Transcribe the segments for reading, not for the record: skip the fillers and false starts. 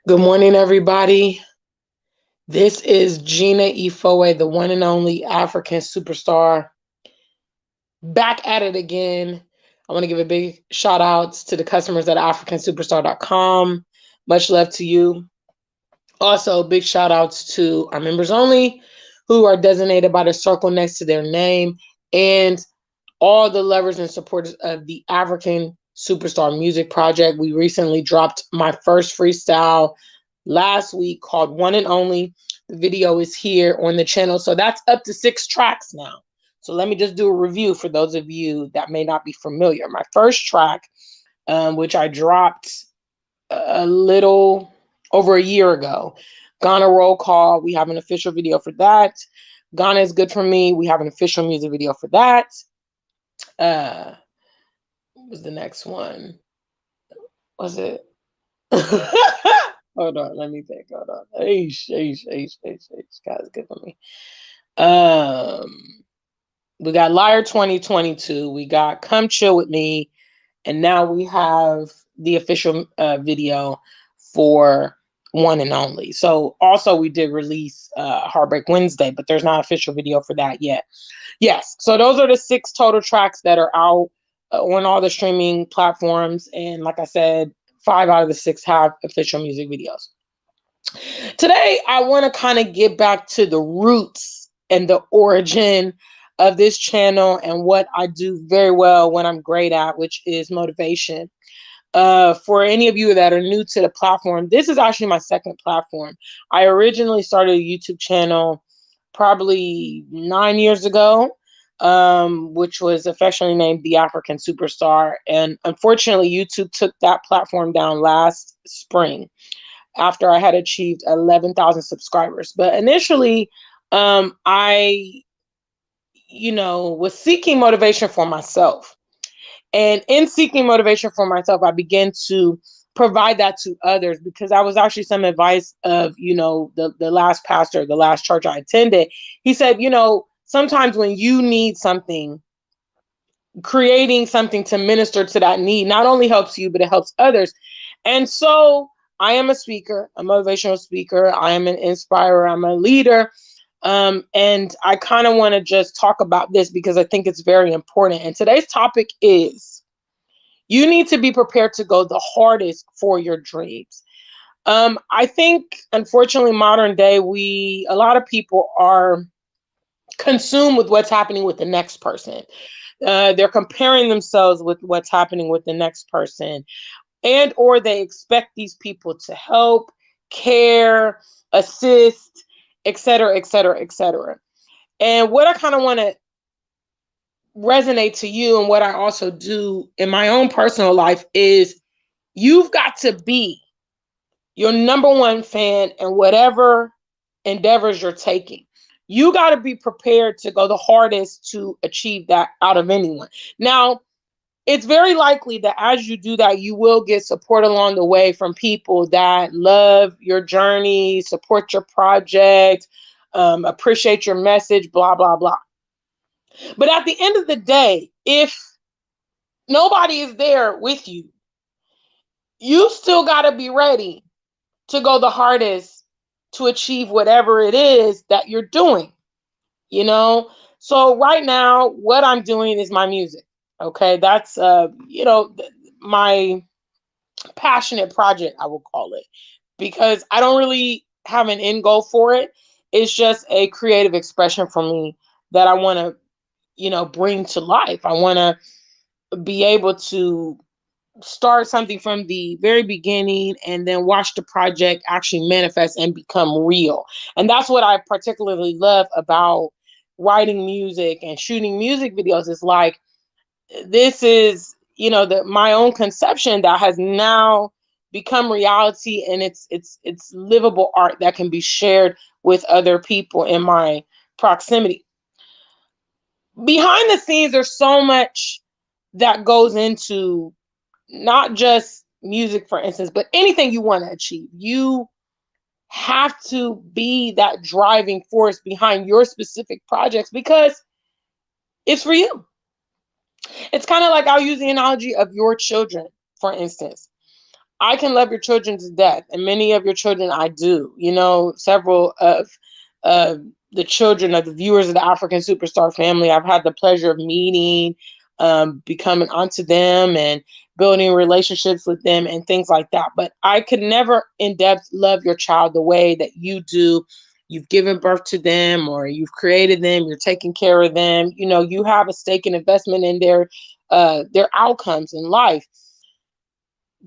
Good morning, everybody. This is Gina Ifoe, the one and only African superstar, back at it again. I want to give a big shout out to the customers at africansuperstar.com. Much love to you. Also, big shout outs to our members only who are designated by the circle next to their name and all the lovers and supporters of the African Superstar Music Project. We recently dropped my first freestyle last week called One and Only. The video is here on the channel. So that's up to 6 tracks now. So let me just do a review for those of you that may not be familiar. My first track, which I dropped a little over a year ago, Ghana Roll Call. We have an official video for that. Ghana is Good for Me. We have an official music video for that. What was the next one? Was it? Hold on, let me think. Hold on. God's good for me. We got Liar 2022. We got Come Chill With Me. And now we have the official video for One and Only. So also we did release Heartbreak Wednesday, but there's not official video for that yet. Yes, so those are the 6 total tracks that are out on all the streaming platforms. And like I said, 5 out of the 6 have official music videos. Today, I want to kind of get back to the roots and the origin of this channel and what I do very well, what I'm great at, which is motivation. For any of you that are new to the platform, this is actually my second platform. I originally started a YouTube channel probably 9 years ago, which was affectionately named The African Superstar. And unfortunately, YouTube took that platform down last spring after I had achieved 11,000 subscribers. But initially, I, was seeking motivation for myself. And in seeking motivation for myself, I began to provide that to others because that was actually some advice of, the last pastor, the last church I attended. He said, sometimes when you need something, creating something to minister to that need not only helps you, but it helps others. And so I am a speaker, a motivational speaker. I am an inspirer. I'm a leader. And I kind of want to just talk about this because I think it's very important. And today's topic is you need to be prepared to go the hardest for your dreams. I think, unfortunately, modern day, a lot of people are consumed with what's happening with the next person. They're comparing themselves with what's happening with the next person, and or they expect these people to help, care, assist, etc., etc., etc. And what I kind of want to resonate to you and what I also do in my own personal life is you've got to be your number one fan in whatever endeavors you're taking. You got to be prepared to go the hardest to achieve that out of anyone. Now, it's very likely that as you do that, you will get support along the way from people that love your journey, support your project, appreciate your message, blah, blah, blah. But at the end of the day, if nobody is there with you, you still got to be ready to go the hardest to achieve whatever it is that you're doing, So right now, what I'm doing is my music. Okay, that's my passionate project, I will call it, because I don't really have an end goal for it. It's just a creative expression for me that I want to, bring to life. I want to be able to start something from the very beginning and then watch the project actually manifest and become real. And that's what I particularly love about writing music and shooting music videos. Is like, this is, my own conception that has now become reality, and it's livable art that can be shared with other people in my proximity. Behind the scenes, there's so much that goes into not just music, for instance, but anything you want to achieve. You have to be that driving force behind your specific projects because it's for you. It's kind of like, I'll use the analogy of your children, for instance. I can love your children to death, and many of your children I do. You know, several of uh, the children of the viewers of the African Superstar family, I've had the pleasure of meeting, becoming onto them, and building relationships with them, and things like that. But I could never in depth love your child the way that you do. You've given birth to them, or you've created them. You're taking care of them. You know, you have a stake and investment in their outcomes in life.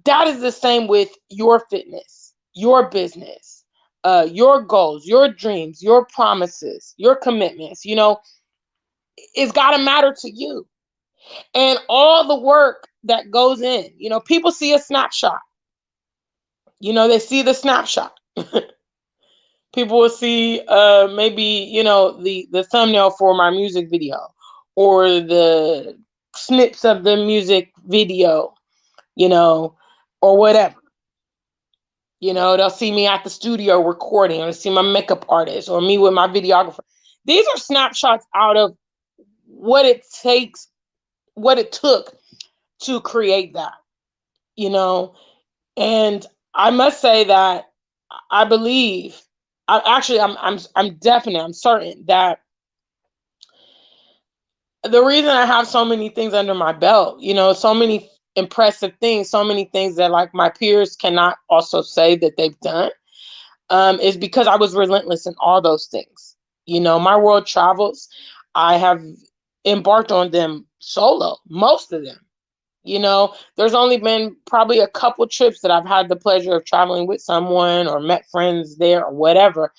That is the same with your fitness, your business, your goals, your dreams, your promises, your commitments. You know, it's got to matter to you. And all the work that goes in, you know, people see a snapshot. You know, they see the snapshot. People will see maybe, you know, the thumbnail for my music video, or the snips of the music video, you know, or whatever. You know, they'll see me at the studio recording, or see my makeup artist, or me with my videographer. These are snapshots out of what it takes, what it took to create that, you know. And I must say that I believe, I'm definite, I'm certain that the reason I have so many things under my belt, you know, so many impressive things, so many things that like my peers cannot also say that they've done, is because I was relentless in all those things. You know, my world travels, I have embarked on them solo, most of them. You know, there's only been probably a couple trips that I've had the pleasure of traveling with someone, or met friends there, or whatever.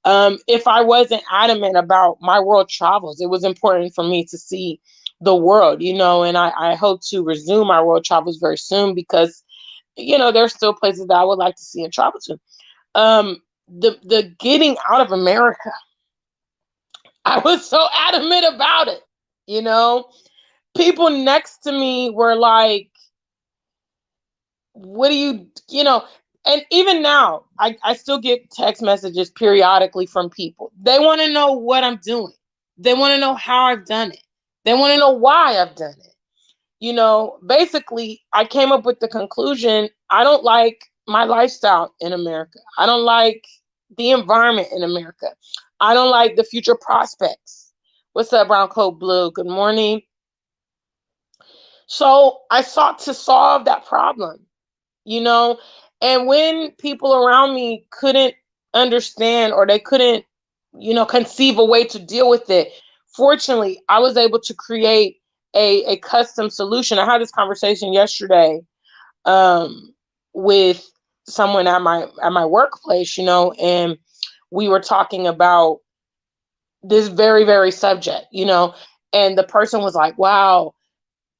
If I wasn't adamant about my world travels, it was important for me to see the world, you know, and I hope to resume my world travels very soon, because, you know, there's still places that I would like to see and travel to. The getting out of America, I was so adamant about it. You know, people next to me were like, what do you know, and even now, I still get text messages periodically from people. They want to know what I'm doing. They want to know how I've done it. They want to know why I've done it. You know, basically, I came up with the conclusion, I don't like my lifestyle in America. I don't like the environment in America. I don't like the future prospects. What's up, Brown Coat Blue? Good morning. So I sought to solve that problem, you know, and when people around me couldn't understand, or they couldn't, you know, conceive a way to deal with it, fortunately, I was able to create a custom solution. I had this conversation yesterday, with someone at my workplace, you know, and we were talking about this very, very subject, you know, and the person was like, wow,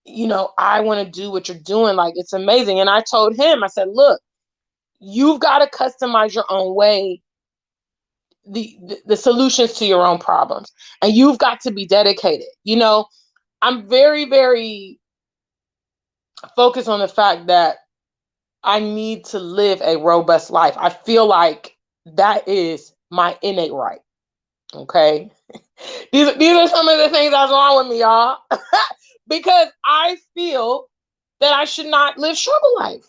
you know, I want to do what you're doing. Like, it's amazing. And I told him, I said, look, you've got to customize your own way, the solutions to your own problems. And you've got to be dedicated. You know, I'm very, very focused on the fact that I need to live a robust life. I feel like that is my innate right. Okay. These are some of the things that's wrong with me, y'all. Because I feel that I should not live struggle life.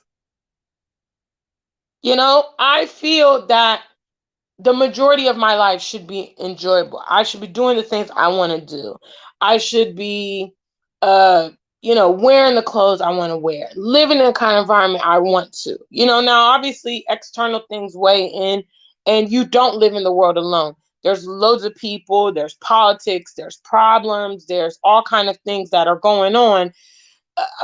You know, I feel that the majority of my life should be enjoyable. I should be doing the things I want to do. I should be, uh, you know, wearing the clothes I want to wear, living in the kind of environment I want to. You know, now obviously external things weigh in, and you don't live in the world alone. There's loads of people, there's politics, there's problems, there's all kind of things that are going on.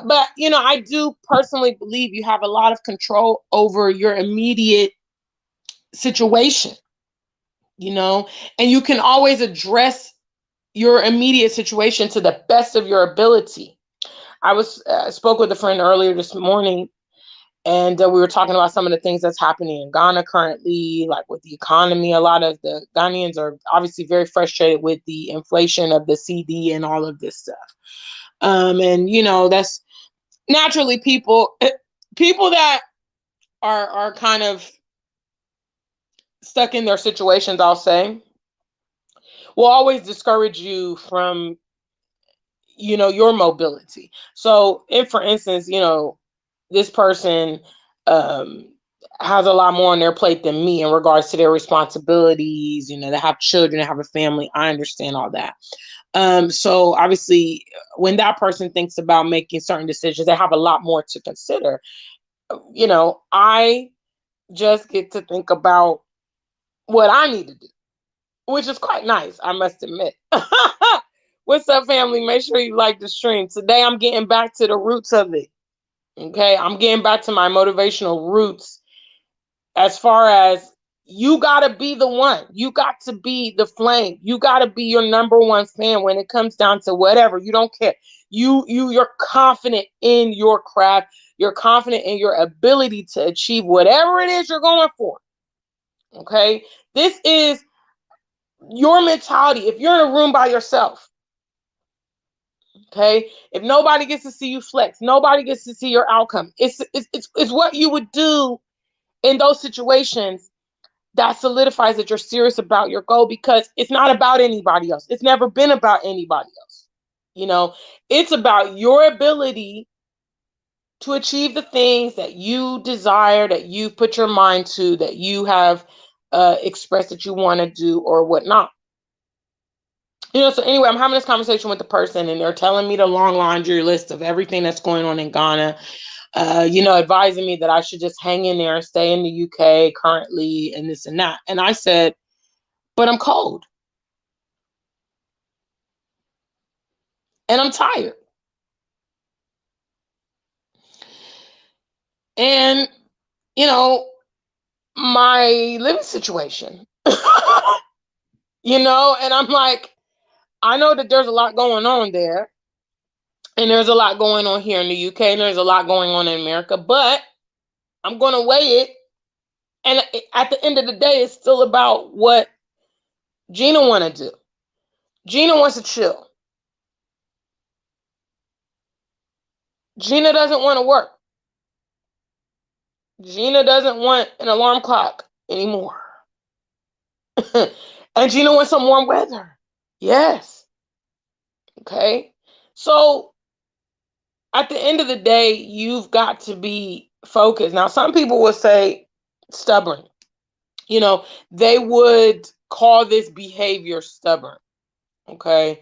But, you know, I do personally believe you have a lot of control over your immediate situation, you know, and you can always address your immediate situation to the best of your ability. I was spoke with a friend earlier this morning, and we were talking about some of the things that's happening in Ghana currently, like with the economy. A lot of the Ghanaians are obviously very frustrated with the inflation of the CD and all of this stuff. And you know, that's naturally people that are kind of stuck in their situations, I'll say, will always discourage you from, you know, your mobility. So if, for instance, you know, this person um, has a lot more on their plate than me in regards to their responsibilities. You know, they have children, they have a family. I understand all that. So obviously, when that person thinks about making certain decisions, they have a lot more to consider. You know, I just get to think about what I need to do, which is quite nice, I must admit. What's up, family? Make sure you like the stream. Today, I'm getting back to the roots of it. Okay, I'm getting back to my motivational roots as far as you got to be the one. You got to be the flame. You got to be your number one fan when it comes down to whatever. You don't care. You're confident in your craft. You're confident in your ability to achieve whatever it is you're going for. Okay? This is your mentality. If you're in a room by yourself, okay? If nobody gets to see you flex, nobody gets to see your outcome. It's what you would do in those situations that solidifies that you're serious about your goal, because it's not about anybody else. It's never been about anybody else. You know, it's about your ability to achieve the things that you desire, that you put your mind to, that you have expressed that you want to do or whatnot. You know, so anyway, I'm having this conversation with the person and they're telling me the long laundry list of everything that's going on in Ghana. You know, advising me that I should just hang in there and stay in the UK currently and this and that. And I said, but I'm cold and I'm tired. And, you know, my living situation, you know, and I'm like, I know that there's a lot going on there. And there's a lot going on here in the UK. And there's a lot going on in America. But I'm going to weigh it. And at the end of the day, it's still about what Gina want to do. Gina wants to chill. Gina doesn't want to work. Gina doesn't want an alarm clock anymore. And Gina wants some warm weather. Yes. Okay. So at the end of the day, you've got to be focused. Now, some people will say stubborn. You know, they would call this behavior stubborn. Okay.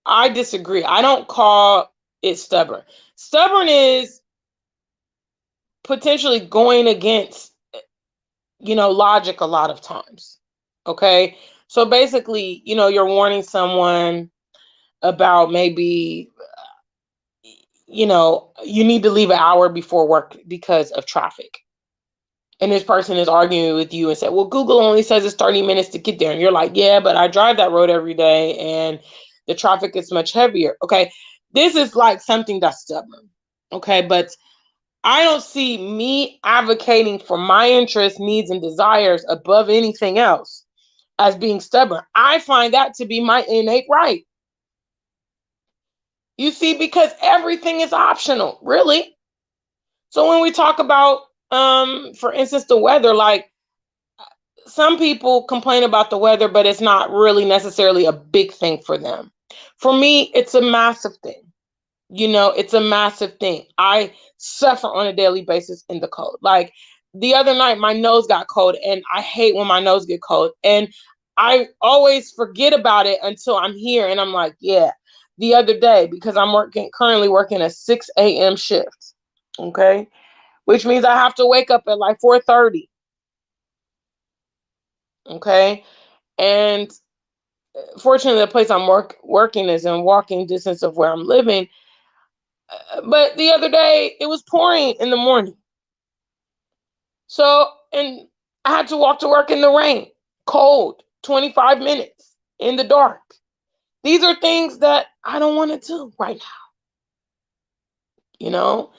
I disagree. I don't call it stubborn. Stubborn is potentially going against, you know, logic a lot of times. Okay. So basically, you know, you're warning someone about maybe, you know, you need to leave an hour before work because of traffic. And this person is arguing with you and said, well, Google only says it's 30 minutes to get there. And you're like, yeah, but I drive that road every day and the traffic is much heavier. Okay. This is like something that's stubborn. Okay. But I don't see me advocating for my interests, needs, and desires above anything else as being stubborn. I find that to be my innate right. You see, because everything is optional, really. So when we talk about, for instance, the weather, like some people complain about the weather, but it's not really necessarily a big thing for them. For me, it's a massive thing. You know, it's a massive thing. I suffer on a daily basis in the cold. Like the other night, my nose got cold, and I hate when my nose get cold. And I always forget about it until I'm here, and I'm like, yeah. The other day, because I'm currently working a 6 a.m. shift, okay, which means I have to wake up at like 4:30, okay, and fortunately, the place I'm working is in walking distance of where I'm living. But the other day, it was pouring in the morning. So, and I had to walk to work in the rain, cold, 25 minutes in the dark. These are things that I don't want to do right now, you know?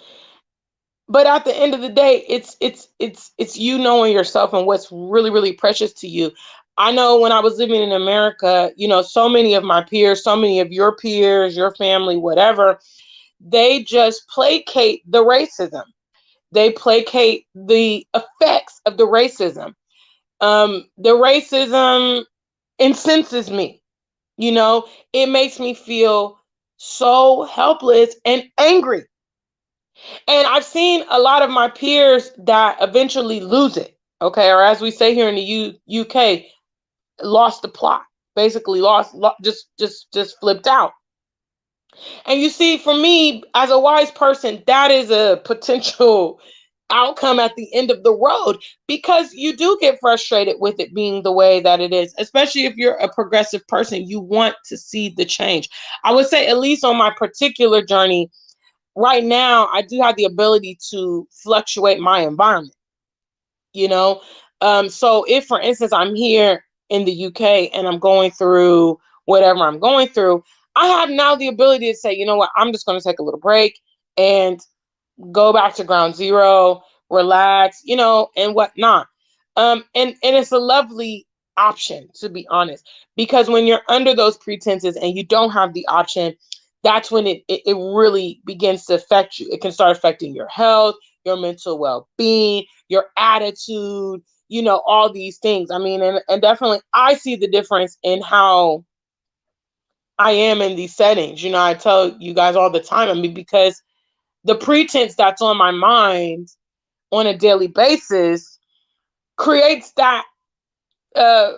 But at the end of the day, it's you knowing yourself and what's really, really precious to you. I know when I was living in America, you know, so many of my peers, so many of your peers, your family, whatever, they just placate the racism. They placate the effects of the racism. The racism incenses me. You know, it makes me feel so helpless and angry. And I've seen a lot of my peers that eventually lose it. Okay. Or as we say here in the UK, lost the plot, basically just flipped out. And you see, for me, as a wise person, that is a potential outcome at the end of the road, because you do get frustrated with it being the way that it is, especially if you're a progressive person. You want to see the change. I would say, at least on my particular journey, right now, I do have the ability to fluctuate my environment, you know? So if, for instance, I'm here in the UK and I'm going through whatever I'm going through, I have now the ability to say, you know what, I'm just going to take a little break and go back to ground zero, relax, and whatnot. And it's a lovely option, to be honest, because when you're under those pretenses and you don't have the option, that's when it really begins to affect you. It can start affecting your health, your mental well-being, your attitude, all these things. I mean, and definitely I see the difference in how I am in these settings. I tell you guys all the time, I mean, because the pretense that's on my mind on a daily basis creates that uh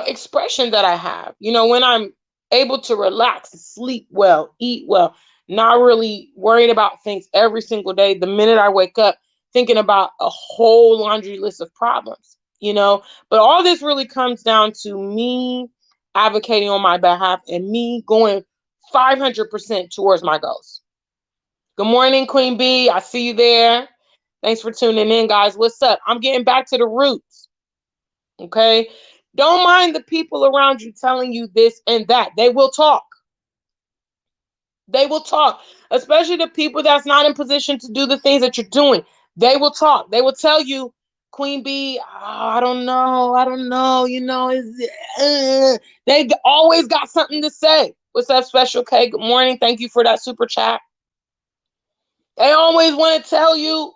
expression that I have. When I'm able to relax, sleep well, eat well, not really worried about things every single day. The minute I wake up thinking about a whole laundry list of problems, but all this really comes down to me advocating on my behalf and me going 500% towards my goals. Good morning, Queen B. I see you there. Thanks for tuning in, guys. What's up? I'm getting back to the roots. Okay. Don't mind the people around you telling you this and that. They will talk. They will talk, especially the people that's not in position to do the things that you're doing. They will talk. They will tell you, Queen B, oh, I don't know. They always got something to say. What's up, Special K? Good morning. Thank you for that super chat. They always want to tell you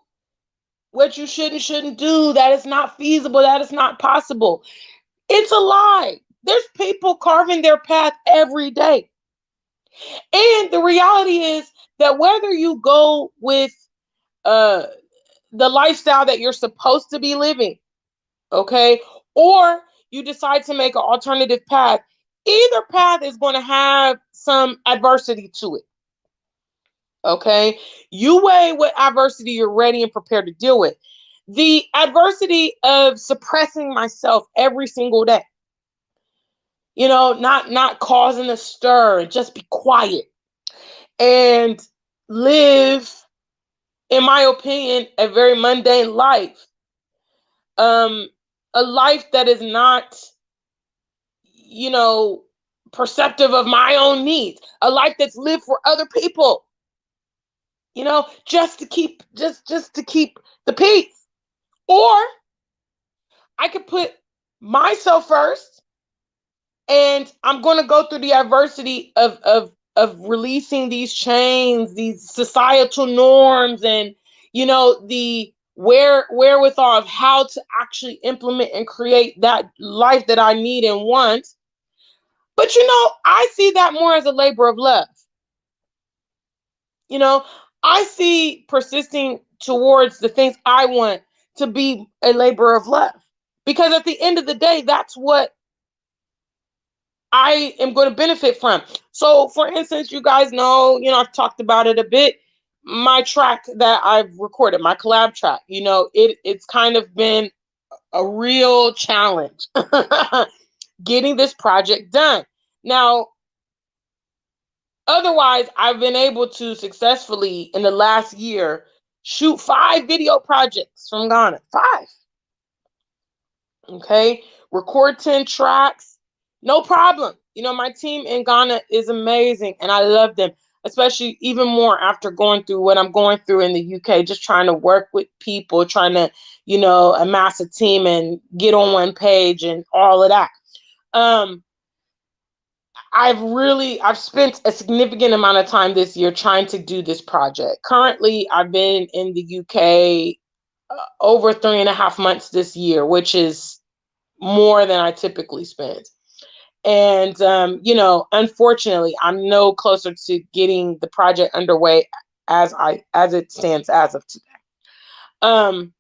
what you shouldn't do, that it's not feasible, that it's not possible. It's a lie. There's people carving their path every day. And the reality is that whether you go with the lifestyle that you're supposed to be living, okay, or you decide to make an alternative path, either path is going to have some adversity to it. Okay, you weigh what adversity you're ready and prepared to deal with. The adversity of suppressing myself every single day, not causing a stir, just be quiet and live, in my opinion, a very mundane life. A life that is not, perceptive of my own needs, a life that's lived for other people, just to keep the peace. Or I could put myself first, and I'm going to go through the adversity of releasing these chains, these societal norms, and the wherewithal of how to actually implement and create that life that I need and want. But I see that more as a labor of love. I see persisting towards the things I want to be a labor of love, because at the end of the day, that's what I am going to benefit from. So, for instance, you guys know, I've talked about it a bit. My track that I've recorded, my collab track, it's kind of been a real challenge getting this project done. Now, otherwise, I've been able to successfully, in the last year, shoot 5 video projects from Ghana. 5. Okay. Record 10 tracks. No problem. My team in Ghana is amazing and I love them, especially even more after going through what I'm going through in the UK, just trying to work with people, trying to, amass a team and get on one page and all of that. I've spent a significant amount of time this year trying to do this project. Currently, I've been in the UK over 3.5 months this year, which is more than I typically spend. And, unfortunately, I'm no closer to getting the project underway as it stands as of today. Um,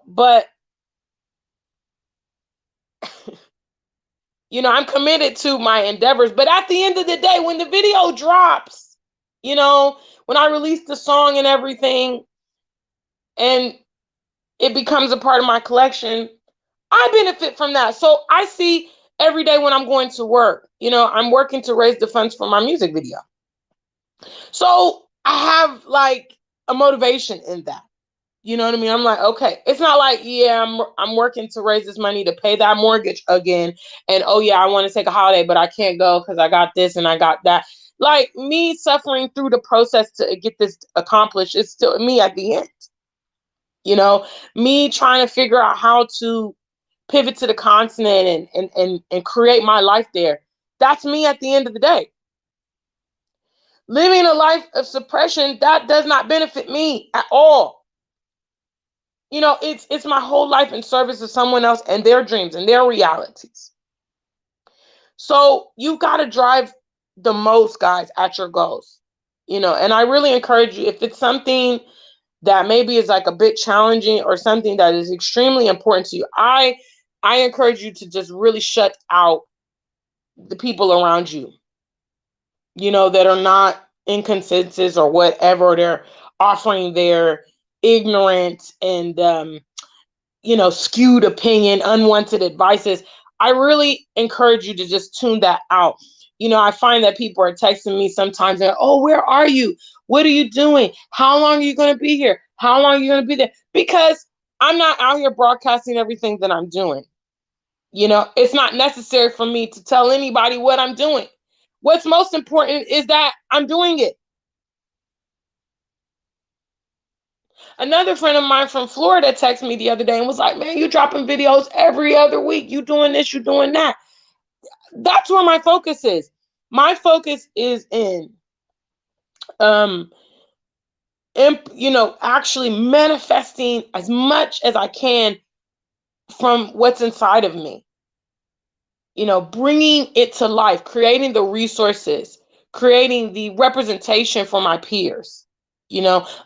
but I'm committed to my endeavors. But at the end of the day, when the video drops, when I release the song and everything, and it becomes a part of my collection, I benefit from that. So I see every day when I'm going to work, I'm working to raise the funds for my music video. So I have like a motivation in that. You know what I mean? I'm like, okay, it's not like, yeah, I'm working to raise this money to pay that mortgage again. And oh yeah, I want to take a holiday, but I can't go because I got this and I got that. Like me suffering through the process to get this accomplished is still me at the end. Me trying to figure out how to pivot to the continent and create my life there. That's me at the end of the day. Living a life of suppression, that does not benefit me at all. It's my whole life in service of someone else and their dreams and their realities. So you got to drive the most, guys, at your goals. And I really encourage you, if it's something that maybe is like a bit challenging or something that is extremely important to you, I encourage you to just really shut out the people around you, that are not in consensus or whatever. They're offering their ignorant and, skewed opinion, unwanted advices. I really encourage you to just tune that out. I find that people are texting me sometimes and, oh, where are you? What are you doing? How long are you going to be here? How long are you going to be there? Because I'm not out here broadcasting everything that I'm doing. It's not necessary for me to tell anybody what I'm doing. What's most important is that I'm doing it. Another friend of mine from Florida texted me the other day and was like, man, you dropping videos every other week. You doing this, you doing that. That's where my focus is. My focus is in, actually manifesting as much as I can from what's inside of me. Bringing it to life, creating the resources, creating the representation for my peers.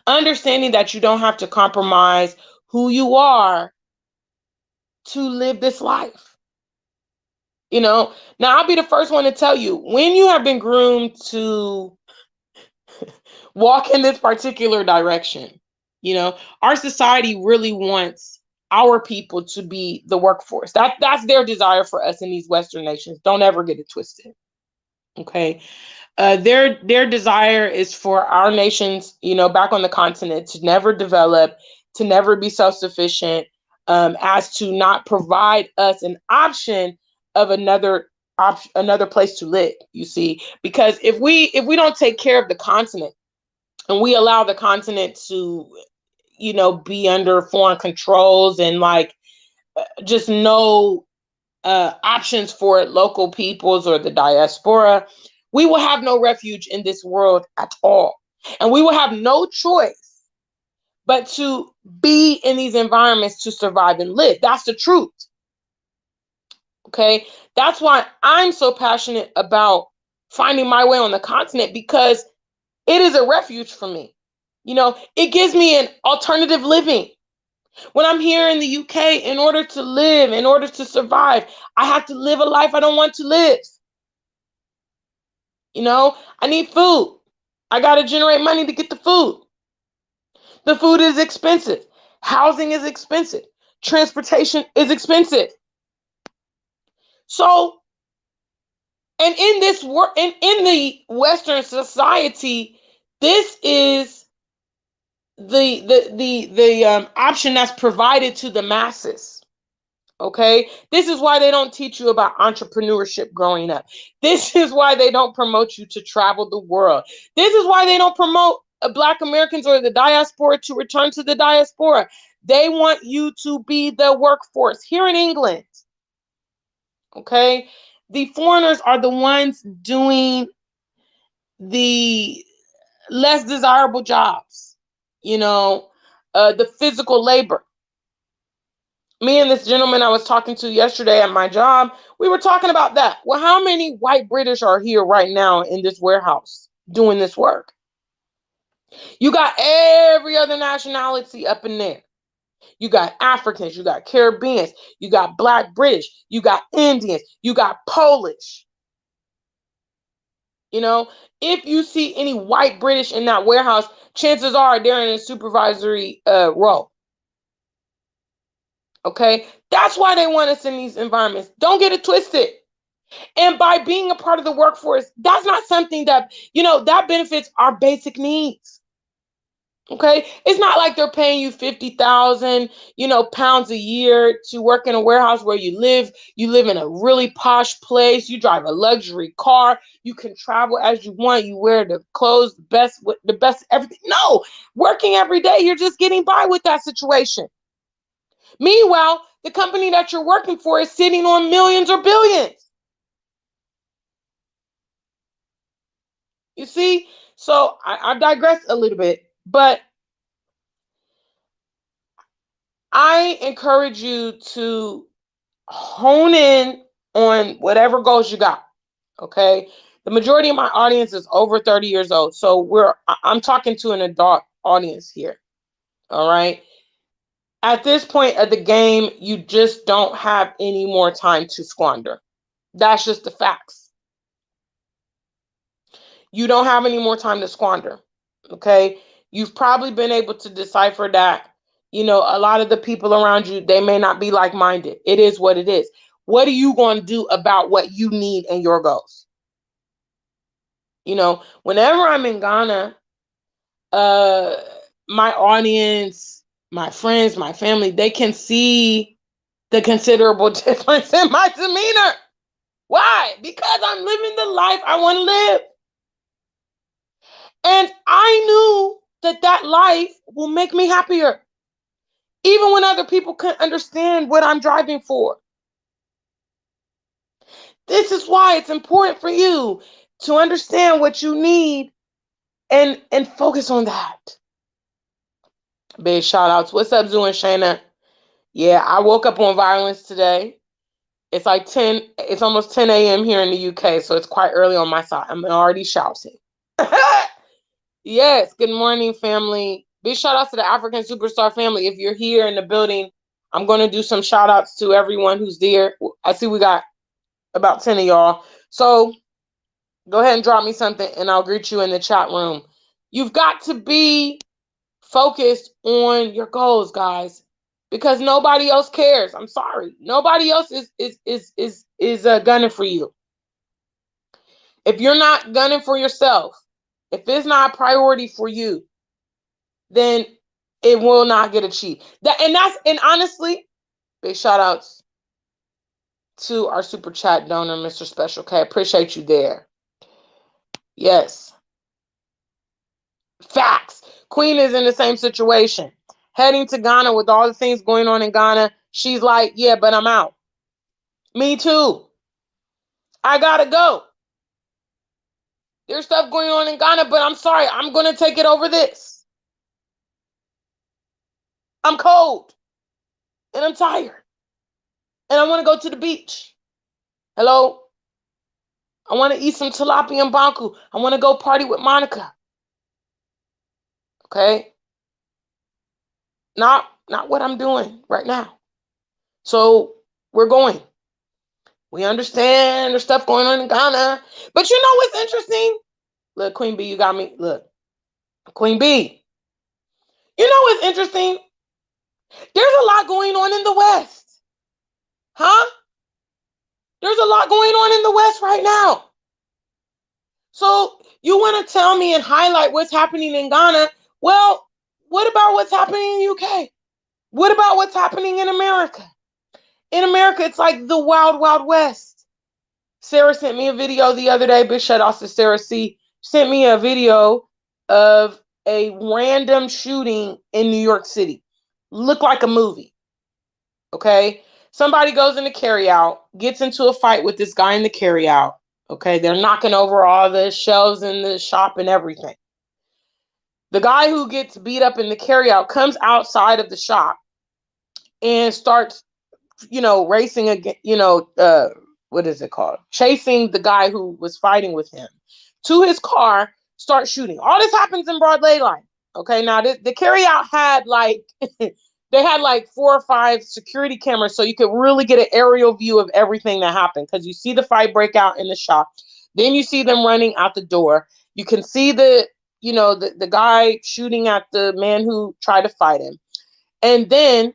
Understanding that you don't have to compromise who you are to live this life. Now I'll be the first one to tell you, when you have been groomed to walk in this particular direction, our society really wants our people to be the workforce. That's their desire for us in these Western nations. Don't ever get it twisted. Okay. Their desire is for our nations, back on the continent, to never develop, to never be self-sufficient, as to not provide us an option of another place to live. You see, because if we don't take care of the continent and we allow the continent to, be under foreign controls and like just no options for local peoples or the diaspora, we will have no refuge in this world at all. And we will have no choice but to be in these environments to survive and live. That's the truth. Okay. That's why I'm so passionate about finding my way on the continent, because it is a refuge for me. It gives me an alternative living. When I'm here in the UK, in order to live, in order to survive, I have to live a life I don't want to live. I need food. I got to generate money to get the food. The food is expensive. Housing is expensive. Transportation is expensive. So, and in this work, in the Western society, this is the option that's provided to the masses. Okay, this is why they don't teach you about entrepreneurship growing up. This is why they don't promote you to travel the world. This is why they don't promote Black Americans or the diaspora to return to the diaspora. They want you to be the workforce here in England. Okay, the foreigners are the ones doing the less desirable jobs, the physical labor. Me and this gentleman I was talking to yesterday at my job, we were talking about that. Well, how many white British are here right now in this warehouse? doing this work. You got every other nationality up in there. You got Africans, you got Caribbeans, you got Black British, you got Indians, you got Polish. You know, if you see any white British in that warehouse, chances are they're in a supervisory role. Okay, that's why they want us in these environments. Don't get it twisted. And by being a part of the workforce, that's not something that, that benefits our basic needs. Okay, it's not like they're paying you 50,000, pounds a year to work in a warehouse where you live. You live in a really posh place. You drive a luxury car. You can travel as you want. You wear the clothes, the best everything. No, working every day, you're just getting by with that situation. Meanwhile, the company that you're working for is sitting on millions or billions. You see? So I digress a little bit, but I encourage you to hone in on whatever goals you got. Okay. The majority of my audience is over 30 years old. So I'm talking to an adult audience here. All right. At this point of the game, you just don't have any more time to squander. That's just the facts. You don't have any more time to squander. Okay. You've probably been able to decipher that, a lot of the people around you, they may not be like-minded. It is what it is. What are you going to do about what you need and your goals? Whenever I'm in Ghana, my audience, my friends, my family, they can see the considerable difference in my demeanor. Why? Because I'm living the life I want to live. And I knew that life will make me happier, even when other people couldn't understand what I'm driving for. This is why it's important for you to understand what you need and focus on that. Big shout outs. What's up, Zoo and Shayna? Yeah, I woke up on violence today. It's almost 10 a.m. here in the UK, so it's quite early on my side. I'm already shouting. Yes, good morning, family. Big shout outs to the African Superstar family. If you're here in the building, I'm going to do some shout outs to everyone who's there. I see we got about 10 of y'all. So go ahead and drop me something and I'll greet you in the chat room. You've got to be focused on your goals, guys, because nobody else cares. I'm sorry. Nobody else is gunning for you. If you're not gunning for yourself, if it's not a priority for you, then it will not get achieved. And honestly, big shout outs to our super chat donor, Mr. Special K. Appreciate you there. Yes. Facts. Queen is in the same situation. Heading to Ghana with all the things going on in Ghana. She's like, yeah, but I'm out. Me too. I gotta go. There's stuff going on in Ghana, but I'm sorry. I'm going to take it over this. I'm cold. And I'm tired. And I want to go to the beach. Hello? I want to eat some tilapia and banku. I want to go party with Monica. Okay? Not what I'm doing right now. So we're going. We understand there's stuff going on in Ghana. But you know what's interesting? Look, Queen B, you got me. Look. Queen B. You know what's interesting? There's a lot going on in the West. Huh? There's a lot going on in the West right now. So you want to tell me and highlight what's happening in Ghana? Well, what about what's happening in the UK? What about what's happening in America? In America, it's like the wild, wild West. Sarah sent me a video the other day. Big shout out to Sarah C. Sent me a video of a random shooting in New York City. Looked like a movie. Okay? Somebody goes in the carryout, gets into a fight with this guy in the carryout. Okay? They're knocking over all the shelves in the shop and everything. The guy who gets beat up in the carryout comes outside of the shop and starts, racing again, what is it called? Chasing the guy who was fighting with him to his car start shooting. All this happens in broad daylight. Okay, now the carryout had like they had like 4 or 5 security cameras, so you could really get an aerial view of everything that happened, because you see the fight break out in the shop, then you see them running out the door. You can see the guy shooting at the man who tried to fight him, and then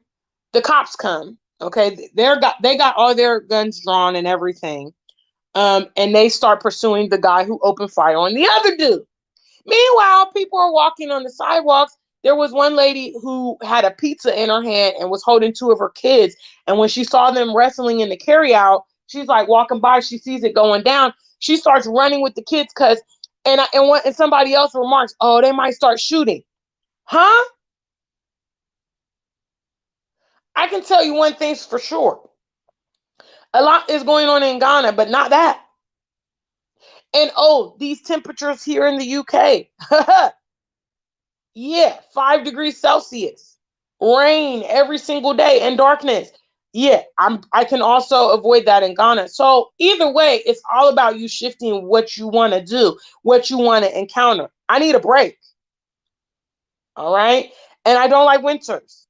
the cops come. Okay, they got all their guns drawn and everything, and they start pursuing the guy who opened fire on the other dude. Meanwhile, people are walking on the sidewalks. There was one lady who had a pizza in her hand and was holding 2 of her kids. And when she saw them wrestling in the carryout, she's like walking by. She sees it going down. She starts running with the kids and somebody else remarks, "Oh, they might start shooting." Huh? I can tell you one thing's for sure. A lot is going on in Ghana, but not that. And oh, these temperatures here in the UK. Yeah, 5 degrees Celsius, rain every single day, and darkness. Yeah, I can also avoid that in Ghana. So either way, it's all about you shifting what you want to do, what you want to encounter. I need a break. All right. And I don't like winters.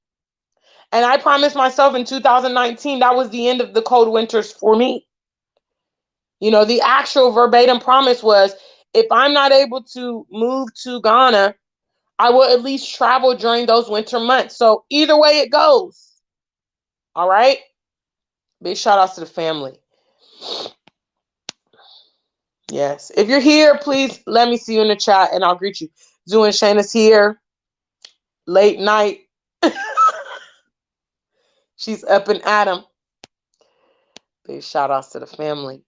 And I promised myself in 2019 that was the end of the cold winters for me. The actual verbatim promise was, if I'm not able to move to Ghana, I will at least travel during those winter months. So either way it goes. All right. Big shout outs to the family. Yes. If you're here, please let me see you in the chat and I'll greet you. Zoo and Shayna's here. Late night. She's up and at 'em. Big shout outs to the family.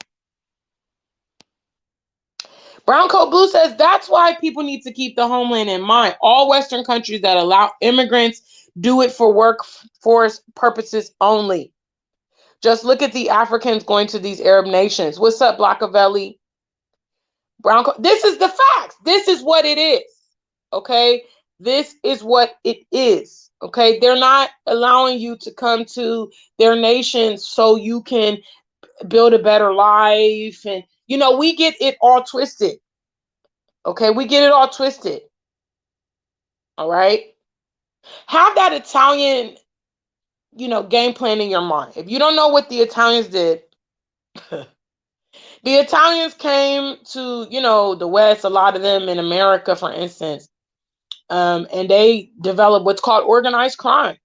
Brown Coat Blue says that's why people need to keep the homeland in mind. All Western countries that allow immigrants do it for workforce purposes only. Just look at the Africans going to these Arab nations. What's up, Blackavelli? Brown Coat. This is the facts. This is what it is. Okay? This is what it is. Okay? They're not allowing you to come to their nations so you can build a better life. And, we get it all twisted. Okay? We get it all twisted. All right? Have that Italian, game plan in your mind. If you don't know what the Italians did, the Italians came to, the West, a lot of them in America, for instance, and they developed what's called organized crime.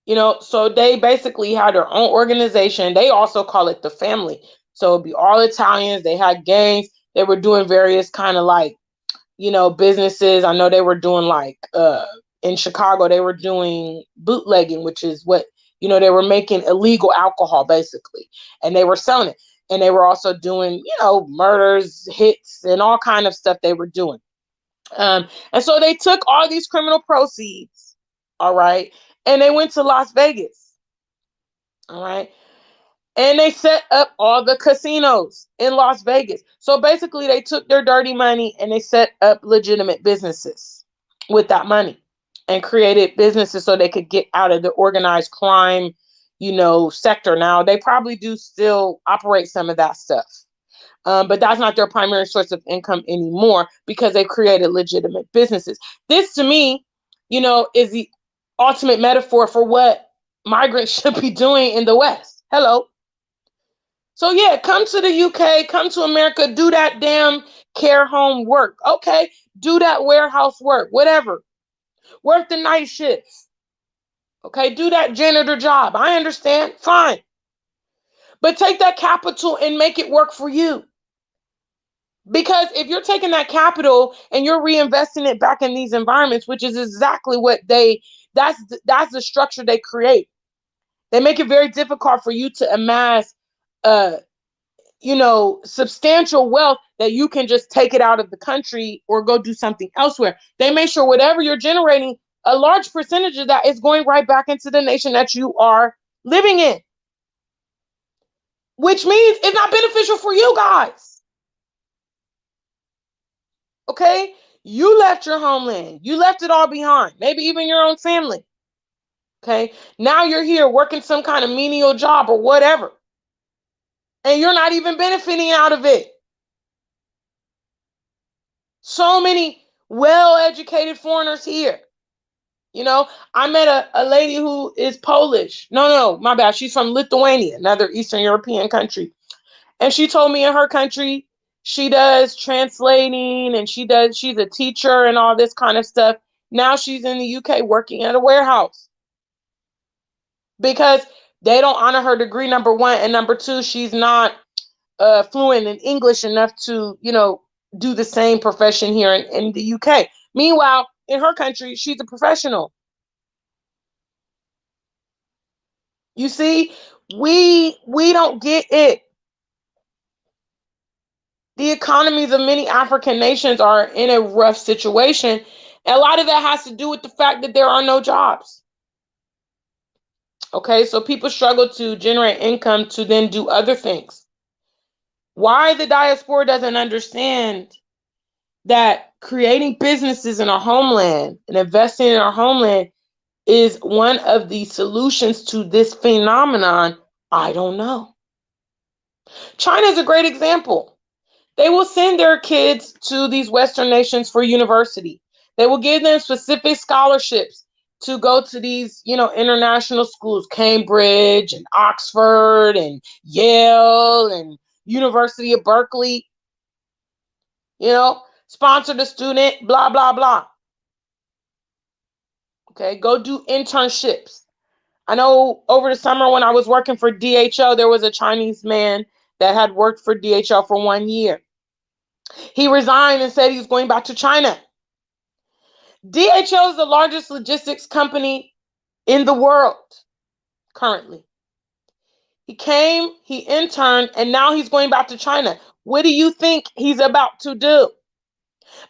So they basically had their own organization. They also call it the family. So it'd be all Italians. They had gangs. They were doing various kind of like, businesses. I know they were doing like, in Chicago, they were doing bootlegging, which is what, they were making illegal alcohol basically, and they were selling it. And they were also doing, murders, hits, and all kind of stuff they were doing. And so they took all these criminal proceeds, all right, and they went to Las Vegas, all right, and they set up all the casinos in Las Vegas. So basically, they took their dirty money and they set up legitimate businesses with that money and created businesses so they could get out of the organized crime, sector. Now, they probably do still operate some of that stuff. But that's not their primary source of income anymore because they've created legitimate businesses. This, to me, is the ultimate metaphor for what migrants should be doing in the West. Hello. So, yeah, come to the UK, come to America, do that damn care home work. Okay, do that warehouse work, whatever. Work the night shifts. Okay, do that janitor job. I understand. Fine. But take that capital and make it work for you. Because if you're taking that capital and you're reinvesting it back in these environments, which is exactly what that's the structure they create. They make it very difficult for you to amass, substantial wealth that you can just take it out of the country or go do something elsewhere. They make sure whatever you're generating, a large percentage of that is going right back into the nation that you are living in, which means it's not beneficial for you guys. Okay, you left your homeland. You left it all behind. Maybe even your own family. Okay, now you're here working some kind of menial job or whatever. And you're not even benefiting out of it. So many well-educated foreigners here. You know, I met a lady who is Polish. No, my bad. She's from Lithuania, another Eastern European country. And she told me in her country, she does translating and she's a teacher and all this kind of stuff. Now she's in the UK working at a warehouse because they don't honor her degree, number one. And number two, she's not fluent in English enough to, do the same profession here in the UK. Meanwhile, in her country, she's a professional. You see, we don't get it. The economies of many African nations are in a rough situation. A lot of that has to do with the fact that there are no jobs. Okay, so people struggle to generate income to then do other things. Why the diaspora doesn't understand that creating businesses in our homeland and investing in our homeland is one of the solutions to this phenomenon, I don't know. China is a great example. They will send their kids to these Western nations for university. They will give them specific scholarships to go to these, international schools, Cambridge and Oxford and Yale and University of Berkeley, sponsor the student, blah, blah, blah. Okay, go do internships. I know over the summer when I was working for DHL, there was a Chinese man that had worked for DHL for 1 year. He resigned and said he was going back to China. DHL is the largest logistics company in the world currently. He came, he interned, and now he's going back to China. What do you think he's about to do?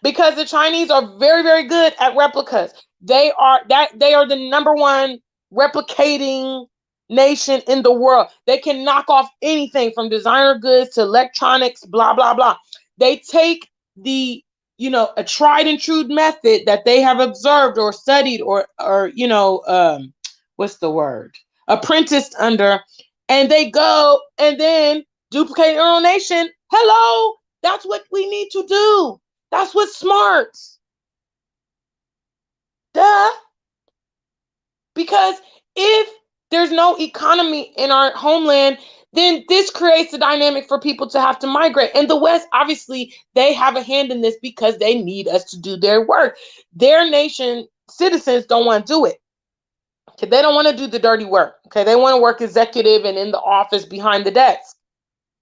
Because the Chinese are very, very good at replicas. They are the number one replicating nation in the world. They can knock off anything from designer goods to electronics, blah, blah, blah. They take the, a tried and true method that they have observed or studied or what's the word? Apprenticed under, and they go and then duplicate their own nation. Hello, that's what we need to do. That's what's smart. Duh. Because if there's no economy in our homeland, then this creates a dynamic for people to have to migrate. And the West, obviously, they have a hand in this because they need us to do their work. Their nation citizens don't want to do it. Okay, they don't want to do the dirty work. Okay, they want to work executive and in the office behind the desk,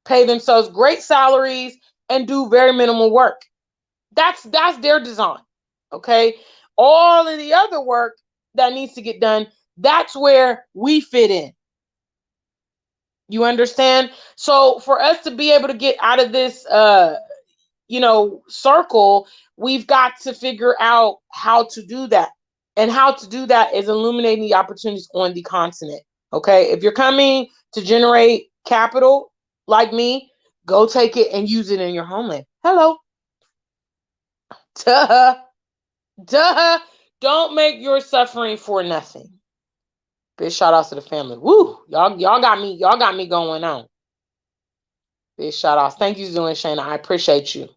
pay themselves great salaries, and do very minimal work. That's their design. Okay, all of the other work that needs to get done, that's where we fit in. You understand? So for us to be able to get out of this circle, we've got to figure out how to do that. And how to do that is illuminating the opportunities on the continent. Okay, if you're coming to generate capital like me, go take it and use it in your homeland. Hello. Duh. Don't make your suffering for nothing. Big shout outs to the family. Woo! Y'all got me going on. Big shout outs. Thank you, Zulu and Shayna. I appreciate you.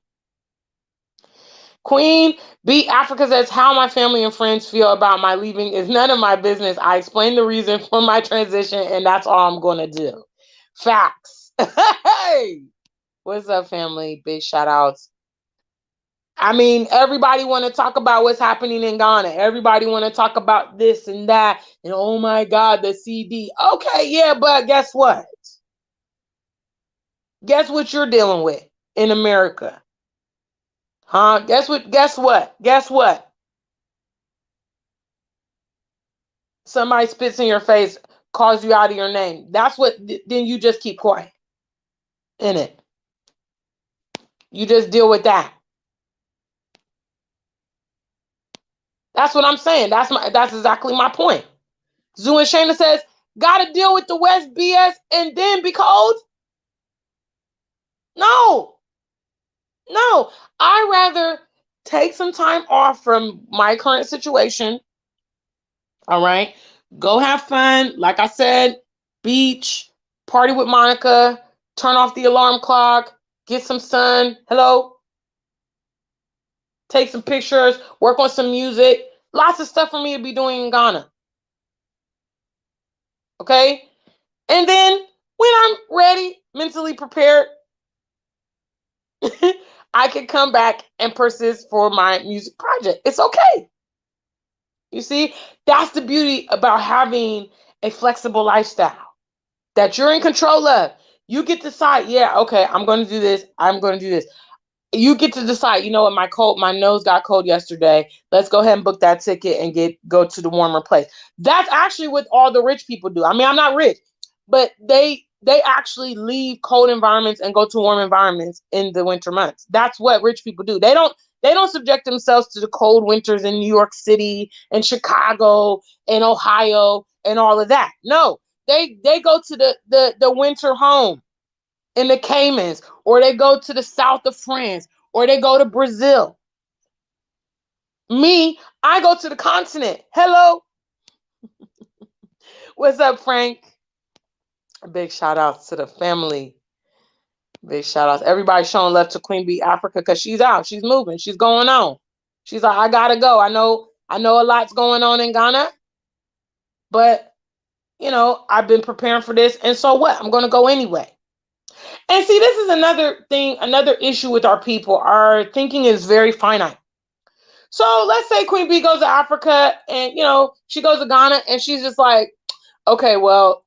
Queen B Africa says, how my family and friends feel about my leaving is none of my business. I explained the reason for my transition, and that's all I'm going to do. Facts. Hey, what's up, family? Big shout outs. I mean, everybody want to talk about what's happening in Ghana. Everybody want to talk about this and that. And oh my God, the CD. Okay, yeah, but guess what? Guess what you're dealing with in America? Huh? Guess what? Somebody spits in your face, calls you out of your name. That's what, then you just keep quiet. In it. You just deal with that. That's what I'm saying. That's exactly my point. Zoo and Shayna says, gotta deal with the West BS and then be cold? No. I'd rather take some time off from my current situation. All right. Go have fun. Like I said, beach, party with Monica, turn off the alarm clock, get some sun. Hello. take some pictures, work on some music. Lots of stuff for me to be doing in Ghana. Okay? And then when I'm ready, mentally prepared, I can come back and persist for my music project. It's okay. You see, that's the beauty about having a flexible lifestyle that you're in control of. You get to decide, yeah, okay, I'm going to do this. I'm going to do this. You get to decide, you know what, my nose got cold yesterday. Let's go ahead and book that ticket and go to the warmer place. That's actually what all the rich people do. I mean, I'm not rich, but they actually leave cold environments and go to warm environments in the winter months. That's what rich people do. They don't subject themselves to the cold winters in New York City and Chicago and Ohio and all of that. No, they go to the winter home in the Caymans, or they go to the south of France, or they go to Brazil. Me, I go to the continent. Hello. What's up, Frank? A big shout out to the family. Big shout outs. Everybody showing love to Queen Bee Africa because she's out. She's moving. She's going on. She's like, I gotta go. I know a lot's going on in Ghana, but I've been preparing for this. And so what? I'm gonna go anyway. And see, this is another thing, another issue with our people. Our thinking is very finite. So let's say Queen Bee goes to Africa and, she goes to Ghana and she's just like, okay, well,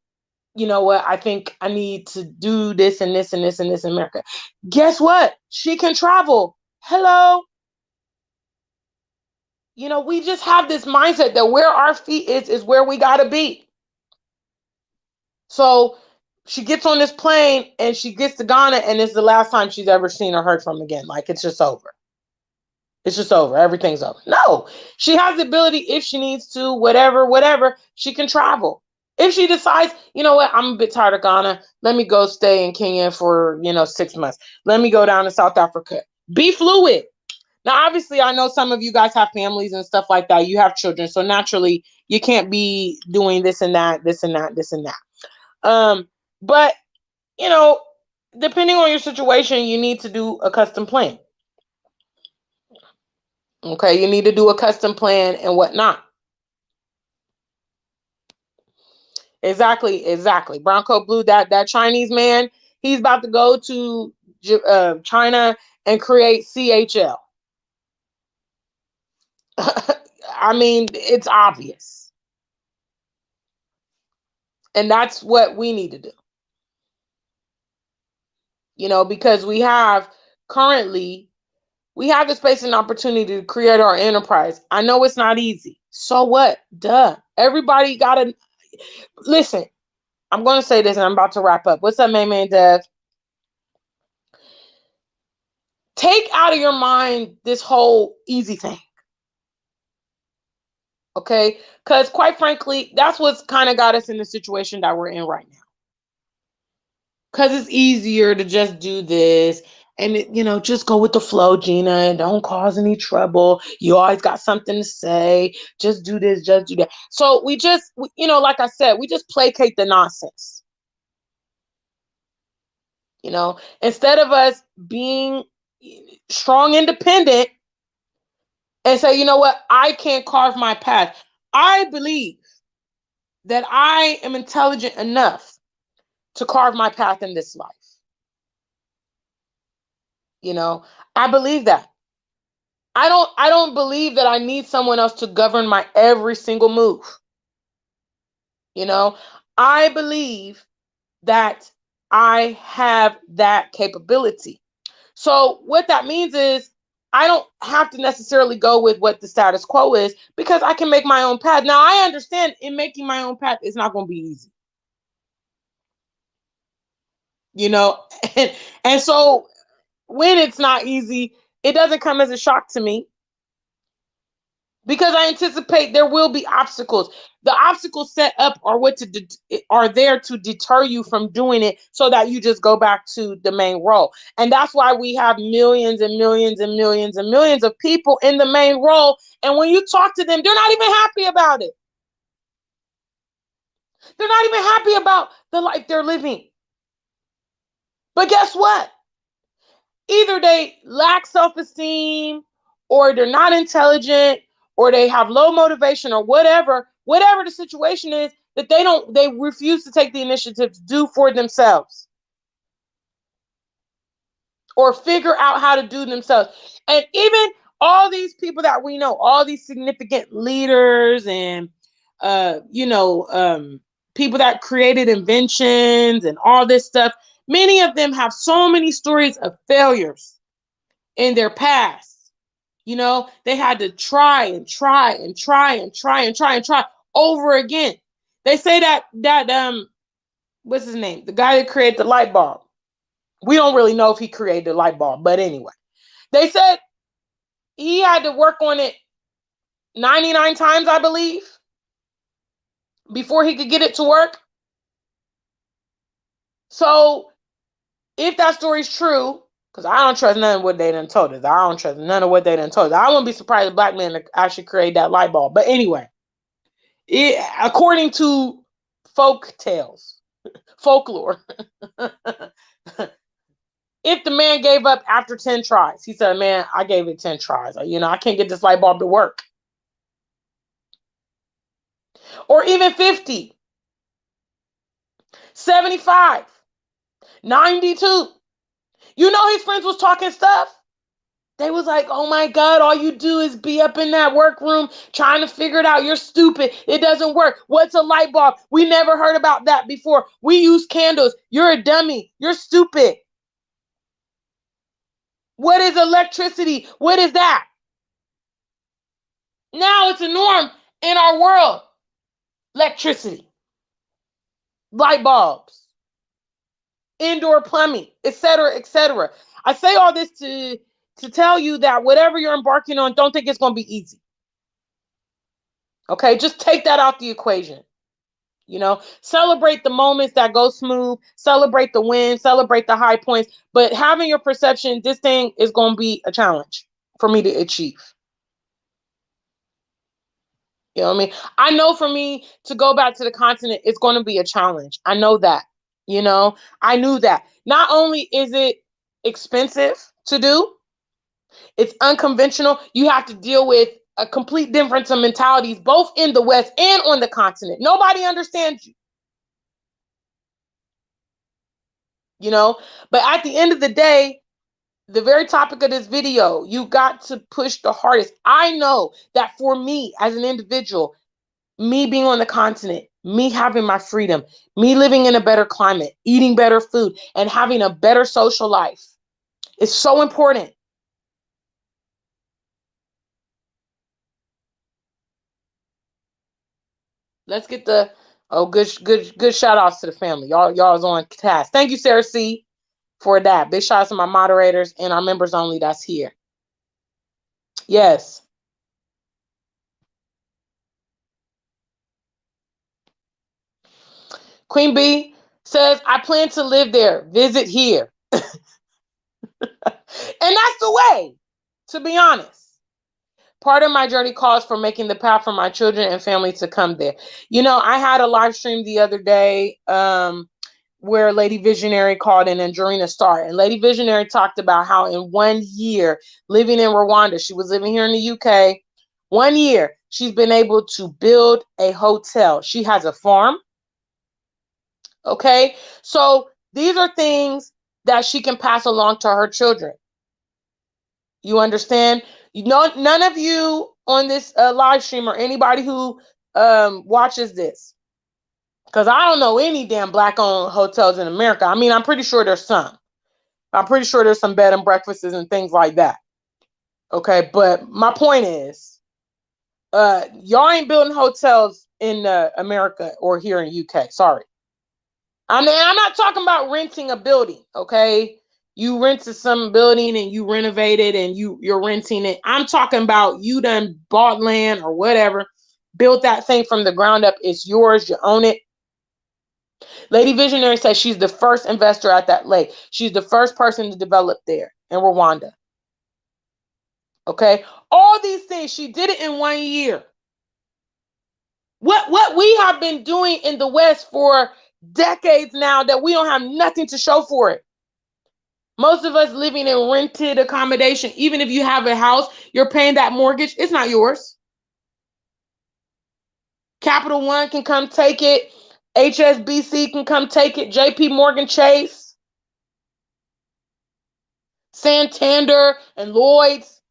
you know what? I think I need to do this and this and this and this in America. Guess what? She can travel. Hello. We just have this mindset that where our feet is where we got to be. So she gets on this plane and she gets to Ghana and it's the last time she's ever seen or heard from again. Like, it's just over. It's just over. Everything's over. No, she has the ability, if she needs to, whatever, she can travel. If she decides, you know what, I'm a bit tired of Ghana. Let me go stay in Kenya for, 6 months. Let me go down to South Africa. Be fluid. Now, obviously, I know some of you guys have families and stuff like that. You have children. So naturally, you can't be doing this and that, this and that, this and that. But, depending on your situation, you need to do a custom plan. Okay, you need to do a custom plan and whatnot. Exactly. Bronco Blue, that Chinese man, he's about to go to China and create CHL. I mean, it's obvious. And that's what we need to do. Because we have the space and opportunity to create our enterprise. I know it's not easy. So what? Duh. Everybody got to listen. I'm going to say this and I'm about to wrap up. What's up, man, Dev? Take out of your mind this whole easy thing. Okay? Because quite frankly, that's what's kind of got us in the situation that we're in right now. Because it's easier to just do this and, just go with the flow, Gina. Don't cause any trouble. You always got something to say. Just do this, just do that. So we just, like I said, we just placate the nonsense. Instead of us being strong, independent, and say, you know what, I can't carve my path. I believe that I am intelligent enough to carve my path in this life. I believe that. I don't believe that I need someone else to govern my every single move. I believe that I have that capability. So what that means is I don't have to necessarily go with what the status quo is because I can make my own path. Now, I understand in making my own path, it's not going to be easy. And so when it's not easy, it doesn't come as a shock to me because I anticipate there will be obstacles. The obstacles set up are there to deter you from doing it so that you just go back to the main role. And that's why we have millions and millions and millions and millions of people in the main role. And when you talk to them, they're not even happy about it. They're not even happy about the life they're living. But guess what? Either they lack self-esteem or they're not intelligent, or they have low motivation, or whatever the situation is, that they refuse to take the initiative to do for themselves or figure out how to do themselves. And even all these people that we know, all these significant leaders and people that created inventions and all this stuff, many of them have so many stories of failures in their past. They had to try and try and try and try and try and try over again. They say that what's his name? The guy that created the light bulb. We don't really know if he created the light bulb, but anyway, they said he had to work on it 99 times, I believe, before he could get it to work. So if that story's true, because I don't trust none of what they done told us. I don't trust none of what they done told us. I wouldn't be surprised if black men actually create that light bulb. But anyway, according to folklore, if the man gave up after 10 tries, he said, man, I gave it 10 tries. I can't get this light bulb to work. Or even 50, 75, 92. His friends was talking stuff. They was like, oh my God, all you do is be up in that workroom trying to figure it out. You're stupid. It doesn't work. What's a light bulb? We never heard about that before. We use candles. You're a dummy. You're stupid. What is electricity? What is that? Now it's a norm in our world. Electricity, light bulbs, indoor plumbing, etc., etc. I say all this to tell you that whatever you're embarking on, don't think it's going to be easy. Okay, just take that out the equation. Celebrate the moments that go smooth, celebrate the wins, celebrate the high points, but having your perception, this thing is going to be a challenge for me to achieve. You know what I mean? I know for me to go back to the continent, it's going to be a challenge. I know that. I knew that. Not only is it expensive to do, it's unconventional. You have to deal with a complete difference of mentalities, both in the West and on the continent. Nobody understands you. But at the end of the day, the very topic of this video, you got to push the hardest. I know that for me as an individual, me being on the continent, me having my freedom, me living in a better climate, eating better food, and having a better social life is so important. Let's get the good shout outs to the family. Y'all is on task. Thank you, Sarah C, for that. Big shout outs to my moderators and our members only that's here. Yes. Queen B says, I plan to live there, visit here. And that's the way, to be honest. Part of my journey calls for making the path for my children and family to come there. I had a live stream the other day where Lady Visionary called in and during the start. And Lady Visionary talked about how in 1 year living in Rwanda, she was living here in the UK. 1 year, she's been able to build a hotel. She has a farm. Okay, so these are things that she can pass along to her children. You understand? None of you on this live stream or anybody who watches this, because I don't know any damn black-owned hotels in America. I mean, I'm pretty sure there's some. I'm pretty sure there's some bed and breakfasts and things like that. Okay, but my point is, y'all ain't building hotels in America or here in UK. Sorry. I mean, I'm not talking about renting a building, okay? You rented some building and you renovated and you're renting it. I'm talking about you done bought land or whatever, built that thing from the ground up. It's yours. You own it. Lady Visionary says she's the first investor at that lake. She's the first person to develop there in Rwanda. Okay? All these things, she did it in 1 year. What we have been doing in the West for decades now that we don't have nothing to show for it. Most of us living in rented accommodation. Even if you have a house, you're paying that mortgage. It's not yours. Capital One can come take it. HSBC can come take it. JP Morgan Chase, Santander, and Lloyd's.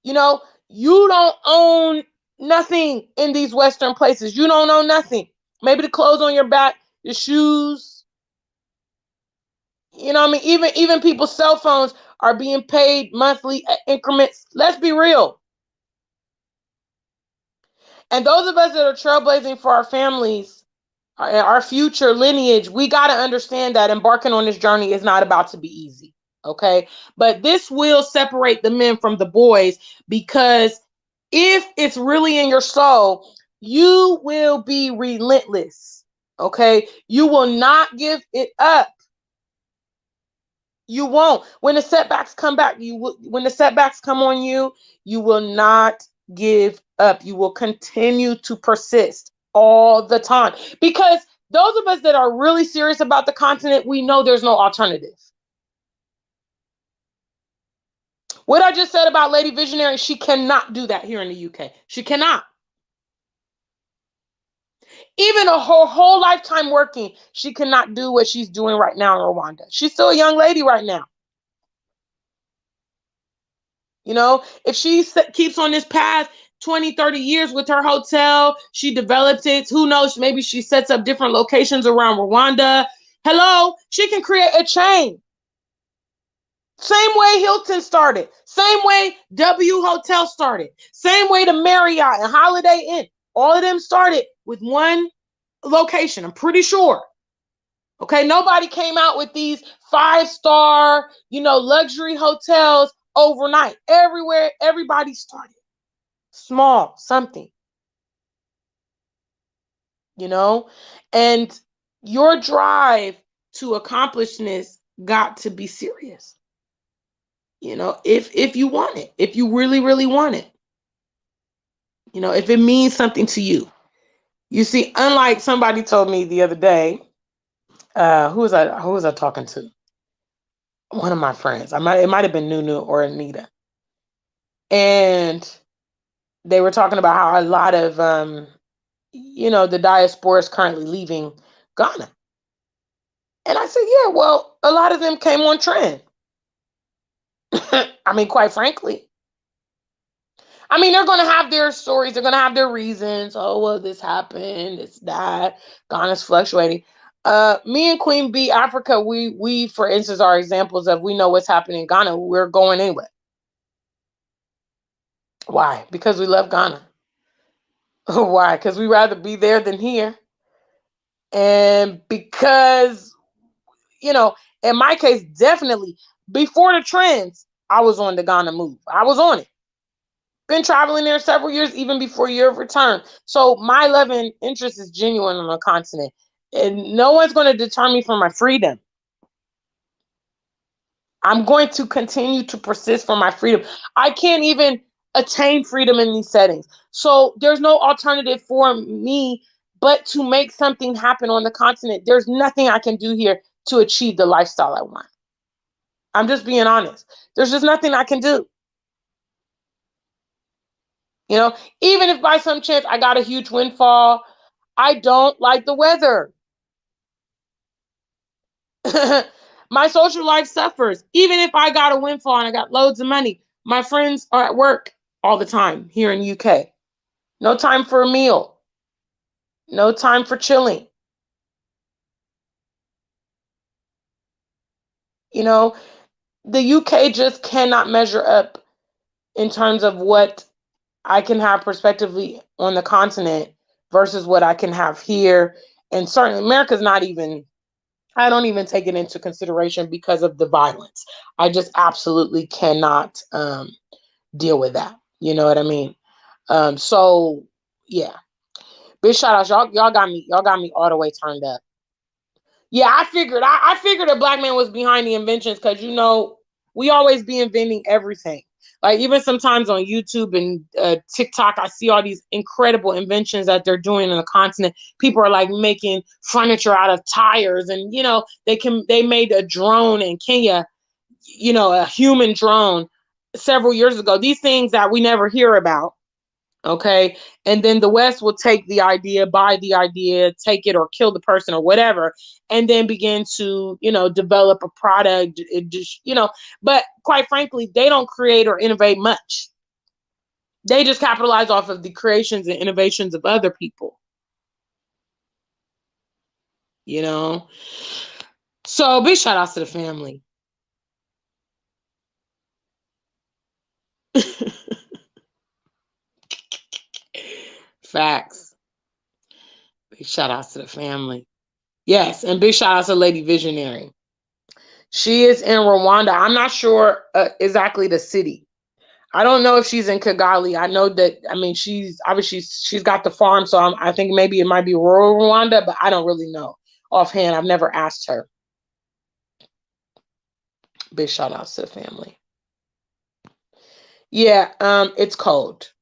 You know, you don't own nothing in these Western places. You don't own nothing. Maybe the clothes on your back, your shoes. You know what I mean? Even people's cell phones are being paid monthly increments. Let's be real. And those of us that are trailblazing for our families, our future lineage, we got to understand that embarking on this journey is not about to be easy. Okay. But this will separate the men from the boys, because if it's really in your soul, you will be relentless. Okay. You will not give it up. You won't. When the setbacks come back, when the setbacks come on you, you will not give up. You will continue to persist all the time. Because those of us that are really serious about the continent, we know there's no alternative. What I just said about Lady Visionary, she cannot do that here in the UK. She cannot. Even her whole lifetime working, she cannot do what she's doing right now in Rwanda. She's still a young lady right now. You know, if she keeps on this path 20, 30 years with her hotel, she develops it. Who knows? Maybe she sets up different locations around Rwanda. Hello, she can create a chain. Same way Hilton started. Same way W Hotel started. Same way the Marriott and Holiday Inn. All of them started with one location, I'm pretty sure. Okay, nobody came out with these 5-star, luxury hotels overnight. Everywhere, everybody started small, something, and your drive to accomplish this got to be serious. If you want it, if you really, really want it, if it means something to you. You see, unlike somebody told me the other day, who was I talking to? One of my friends. It might have been Nunu or Anita. And they were talking about how a lot of the diaspora is currently leaving Ghana. And I said, yeah, well, a lot of them came on trend. I mean, quite frankly. I mean, they're going to have their stories. They're going to have their reasons. Oh, well, this happened. It's that. Ghana's fluctuating. Me and Queen Bee Africa, we, for instance, are examples of, we know what's happening in Ghana. We're going anyway. Why? Because we love Ghana. Why? Because we'd rather be there than here. And because, in my case, definitely, before the trends, I was on the Ghana move. I was on it. Been traveling there several years, even before year of return. So my love and interest is genuine on the continent. And no one's going to deter me from my freedom. I'm going to continue to persist for my freedom. I can't even attain freedom in these settings. So there's no alternative for me but to make something happen on the continent. There's nothing I can do here to achieve the lifestyle I want. I'm just being honest. There's just nothing I can do. Even if by some chance I got a huge windfall, I don't like the weather. My social life suffers. Even if I got a windfall and I got loads of money, my friends are at work all the time here in UK. No time for a meal. No time for chilling. The UK just cannot measure up in terms of what I can have prospectively on the continent versus what I can have here. And certainly America's not even, I don't even take it into consideration because of the violence. I just absolutely cannot deal with that. You know what I mean? So yeah. Big shout out. Y'all got me all the way turned up. Yeah, I figured a black man was behind the inventions, because we always be inventing everything. Like even sometimes on YouTube and TikTok, I see all these incredible inventions that they're doing in the continent. People are like making furniture out of tires, and they made a drone in Kenya a human drone several years ago. These things that we never hear about. Okay. And then the West will take the idea, buy the idea, take it or kill the person or whatever, and then begin to, develop a product. It just, but quite frankly, they don't create or innovate much. They just capitalize off of the creations and innovations of other people. So big shout outs to the family. Facts. Big shout outs to the family. Yes, and big shout outs to Lady Visionary. She is in Rwanda. I'm not sure exactly the city. I don't know if she's in Kigali. I know that, she's obviously she's got the farm, so I think maybe it might be rural Rwanda, but I don't really know offhand. I've never asked her. Big shout outs to the family. Yeah, it's cold.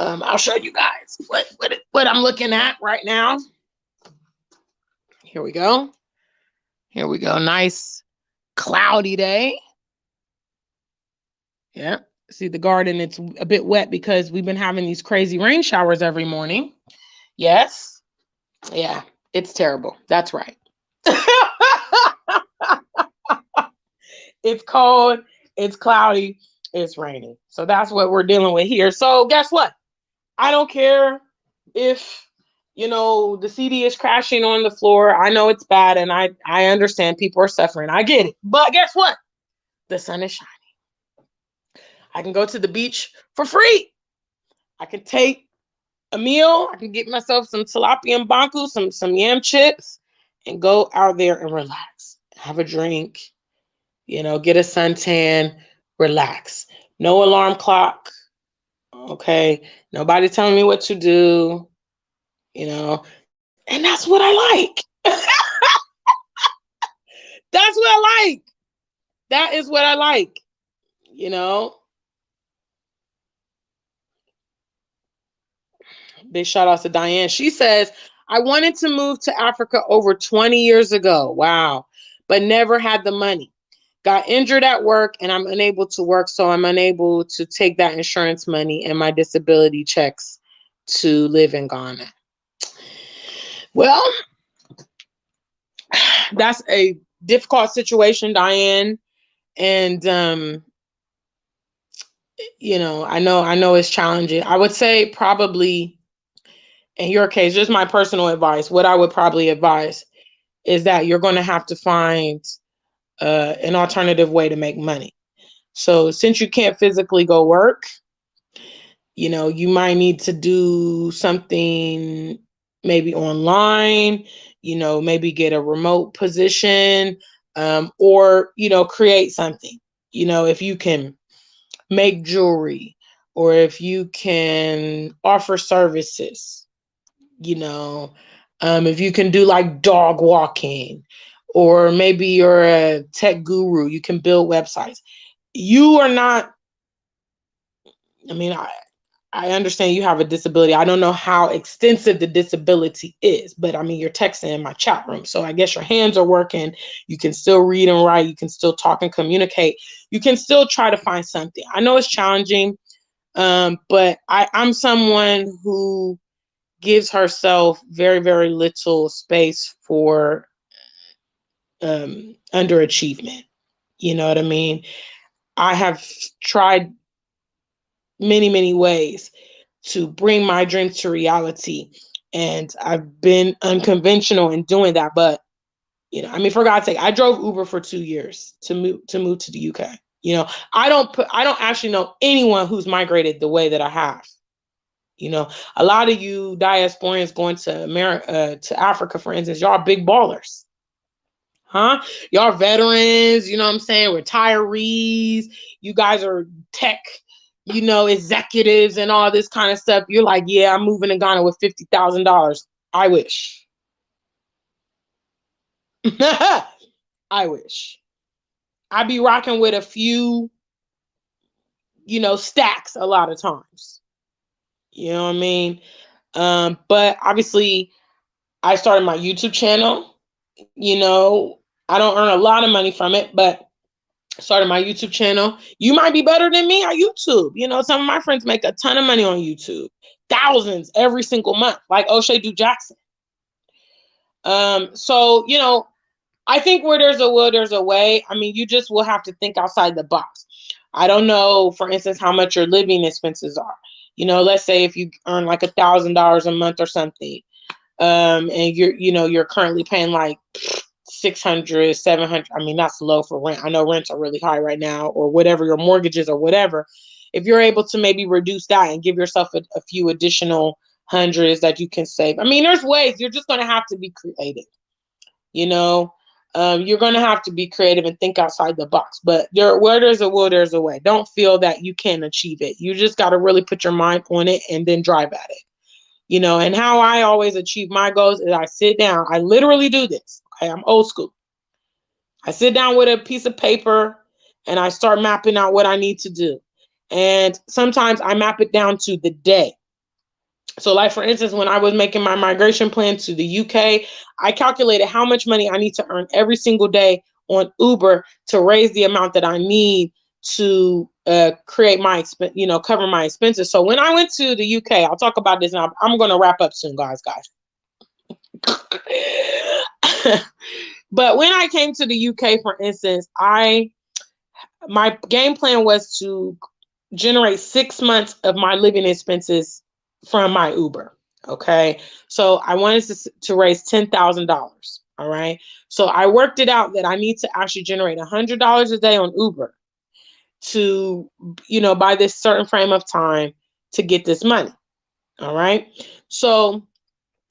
I'll show you guys what I'm looking at right now. Here we go. Nice cloudy day. Yeah. See the garden, it's a bit wet because we've been having these crazy rain showers every morning. Yes. Yeah, it's terrible. That's right. It's cold, it's cloudy, it's raining. So that's what we're dealing with here. So guess what? I don't care if, the CD is crashing on the floor. I know it's bad and I understand people are suffering. I get it. But guess what? The sun is shining. I can go to the beach for free. I can take a meal. I can get myself some tilapia and banku, some yam chips, and go out there and relax. Have a drink, get a suntan, relax. No alarm clock. Okay. Nobody telling me what to do, and that's what I like. That's what I like. That is what I like, Big shout out to Diane. She says, I wanted to move to Africa over 20 years ago. Wow. But never had the money. Got injured at work and I'm unable to work. So I'm unable to take that insurance money and my disability checks to live in Ghana. Well, that's a difficult situation, Diane. And, I know it's challenging. I would say probably in your case, just my personal advice, what I would probably advise is that you're going to have to find an alternative way to make money. So since you can't physically go work, you might need to do something maybe online, maybe get a remote position, or, create something, if you can make jewelry or if you can offer services, if you can do like dog walking, or maybe you're a tech guru, you can build websites. You are not, I understand you have a disability. I don't know how extensive the disability is, but you're texting in my chat room. So I guess your hands are working. You can still read and write. You can still talk and communicate. You can still try to find something. I know it's challenging, but I'm someone who gives herself very, very little space for underachievement. You know what I mean? I have tried many, many ways to bring my dreams to reality. And I've been unconventional in doing that. But, for God's sake, I drove Uber for 2 years to move to the UK. I don't actually know anyone who's migrated the way that I have. A lot of you diasporans going to America, to Africa, for instance, y'all are big ballers. Huh? Y'all veterans, you know what I'm saying? Retirees. You guys are tech, executives and all this kind of stuff. You're like, yeah, I'm moving to Ghana with $50,000. I wish. I wish. I'd be rocking with a few, stacks a lot of times. You know what I mean? But obviously, I started my YouTube channel. I don't earn a lot of money from it, but Started my YouTube channel. You might be better than me on YouTube. You know, some of my friends make a ton of money on YouTube, thousands every single month, like O'Shea Du Jackson. So, you know, I think where there's a will, there's a way. I mean, you just will have to think outside the box. I don't know, for instance, how much your living expenses are. You know, let's say if you earn like $1,000 a month or something, and you're currently paying like 600, 700. I mean, that's low for rent. I know rents are really high right now, or whatever your mortgages or whatever. If you're able to maybe reduce that and give yourself a few additional hundreds that you can save. I mean, there's ways. You're just going to have to be creative. You know, you're going to have to be creative and think outside the box. But where there's a will, there's a way. Don't feel that you can't achieve it. You just got to really put your mind on it and then drive at it. You know, and how I always achieve my goals is I sit down. I literally do this. Okay, I'm old school. I sit down with a piece of paper and I start mapping out what I need to do. And sometimes I map it down to the day. So like, for instance, when I was making my migration plan to the UK, I calculated how much money I need to earn every single day on Uber to raise the amount that I need to create my cover my expenses. So when I went to the UK, I'll talk about this now. I'm going to wrap up soon, guys. But when I came to the UK, for instance, my game plan was to generate 6 months of my living expenses from my Uber. Okay. So I wanted to raise $10,000. All right. So I worked it out that I need to actually generate $100 a day on Uber to, by this certain frame of time to get this money. All right. So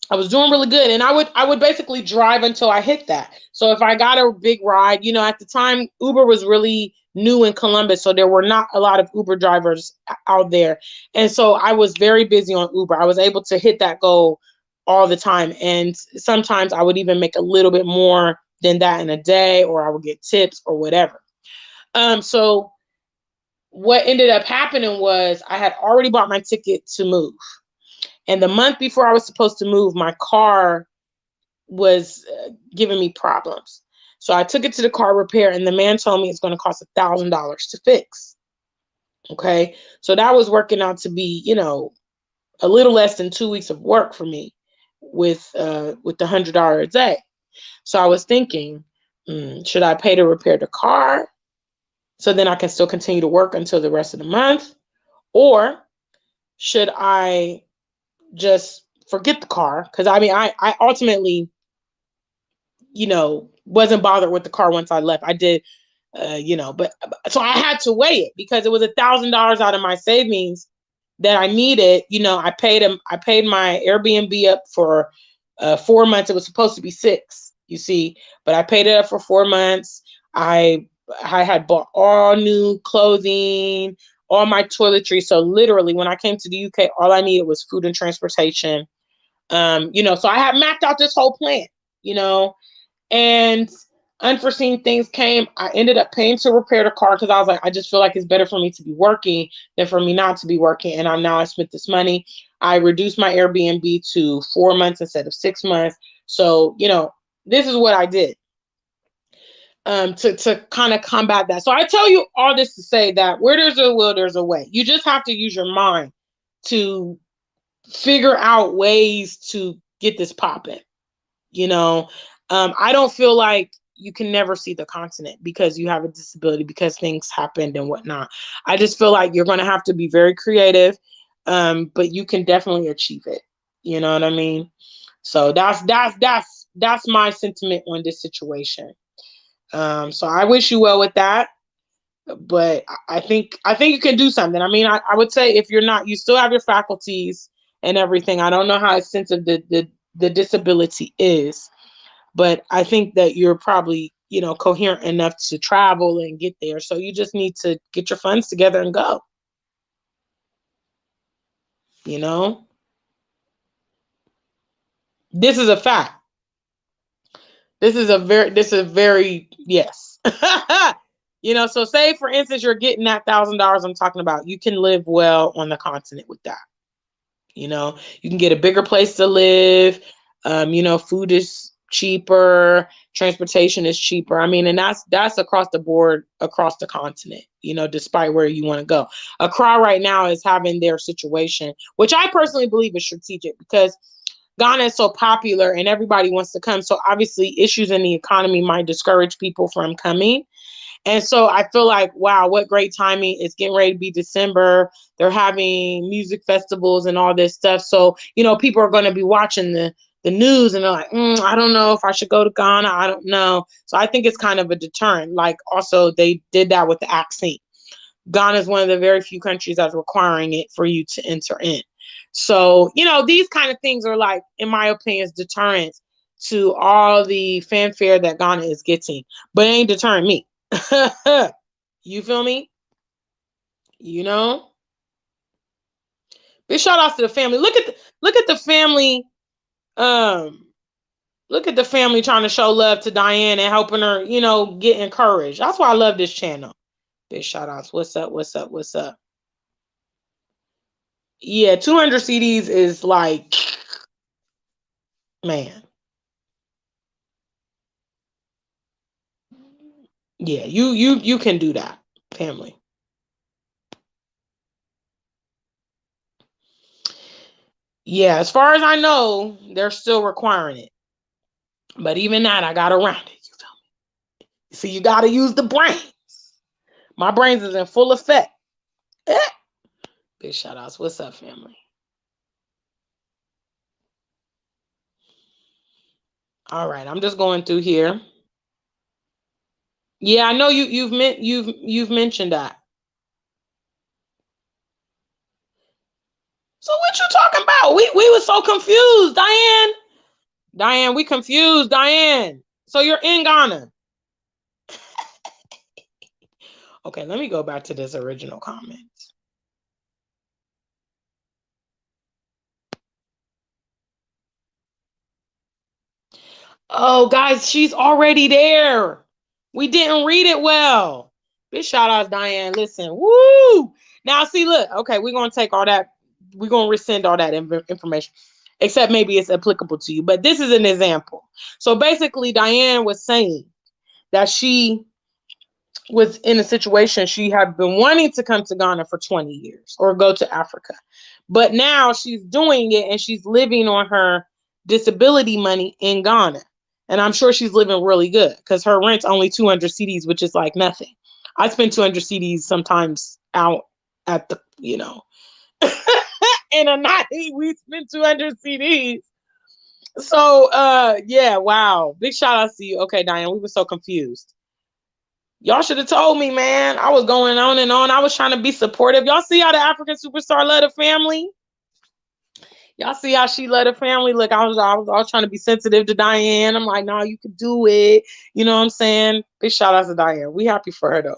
I was doing really good, and I would basically drive until I hit that. So if I got a big ride, at the time Uber was really new in Columbus, so there were not a lot of Uber drivers out there. And so I was very busy on Uber. I was able to hit that goal all the time. And sometimes I would even make a little bit more than that in a day, or I would get tips or whatever. So what ended up happening was I had already bought my ticket to move. And the month before I was supposed to move, my car was giving me problems. So I took it to the car repair, and the man told me it's going to cost $1,000 to fix. Okay. So that was working out to be, a little less than 2 weeks of work for me with the $100 a day. So I was thinking, should I pay to repair the car so then I can still continue to work until the rest of the month? Or should I just forget the car? Because I ultimately, wasn't bothered with the car once I left. I did, but so I had to weigh it because it was $1,000 out of my savings that I needed. I paid my Airbnb up for 4 months. It was supposed to be 6, you see, but I paid it up for 4 months. I had bought all new clothing, all my toiletries. So literally when I came to the UK, all I needed was food and transportation. So I had mapped out this whole plan, and unforeseen things came. I ended up paying to repair the car because I was like, I just feel like it's better for me to be working than for me not to be working. And I spent this money. I reduced my Airbnb to 4 months instead of 6 months. So, this is what I did to kind of combat that. So I tell you all this to say that where there's a will, there's a way. You just have to use your mind to figure out ways to get this popping. I don't feel like you can never see the continent because you have a disability, because things happened and whatnot. I just feel like you're going to have to be very creative, but you can definitely achieve it. You know what I mean? So that's my sentiment on this situation. So I wish you well with that, but I think you can do something. I mean, I would say if you're not, you still have your faculties and everything. I don't know how extensive the disability is, but I think that you're probably, coherent enough to travel and get there. So you just need to get your funds together and go. This is a fact. This is very, yes. So say for instance, you're getting that $1,000 I'm talking about. You can live well on the continent with that. You can get a bigger place to live. Food is cheaper. Transportation is cheaper. I mean, and that's across the board, across the continent, you know, despite where you want to go. Accra right now is having their situation, which I personally believe is strategic because Ghana is so popular and everybody wants to come. So obviously issues in the economy might discourage people from coming. And so I feel like, wow, what great timing. It's getting ready to be December. They're having music festivals and all this stuff. So, you know, people are going to be watching the news and they're like, I don't know if I should go to Ghana. I don't know. So I think it's kind of a deterrent. Like also they did that with the vaccine. Ghana is one of the very few countries that's requiring it for you to enter in. So, you know, these kind of things are like, in my opinion, deterrents to all the fanfare that Ghana is getting, but it ain't deterring me. You feel me? You know? Big shout outs to the family. Look at the family. Look at the family trying to show love to Diane and helping her, you know, get encouraged. That's why I love this channel. Big shout outs. What's up? What's up? What's up? Yeah, 200 CDs is like, man. Yeah, you can do that, family. Yeah, as far as I know, they're still requiring it. But even that, I got around it. You feel me? So you got to use the brains. My brains is in full effect. Big shout outs. What's up, family? All right, I'm just going through here. Yeah, I know you've mentioned that. So what you talking about? We were so confused, Diane. Diane, we confused, Diane. So you're in Ghana. Okay, let me go back to this original comment. Oh, guys, she's already there. We didn't read it well. Big shout out, Diane. Listen, woo! Now, see, look, okay, we're going to take all that. We're going to rescind all that information, except maybe it's applicable to you. But this is an example. So basically, Diane was saying that she was in a situation, she had been wanting to come to Ghana for 20 years or go to Africa. But now she's doing it and she's living on her disability money in Ghana. And I'm sure she's living really good because her rent's only 200 CDs, which is like nothing. I spend 200 CDs sometimes out at the, you know, in a night, we spend 200 CDs. So, yeah, wow. Big shout out to you. Okay, Diane, we were so confused. Y'all should have told me, man. I was going on and on. I was trying to be supportive. Y'all see how the African superstar led a family? Y'all see how she led a family? Look, I was trying to be sensitive to Diane. I'm like, no, you can do it. You know what I'm saying? Big shout out to Diane. We happy for her though.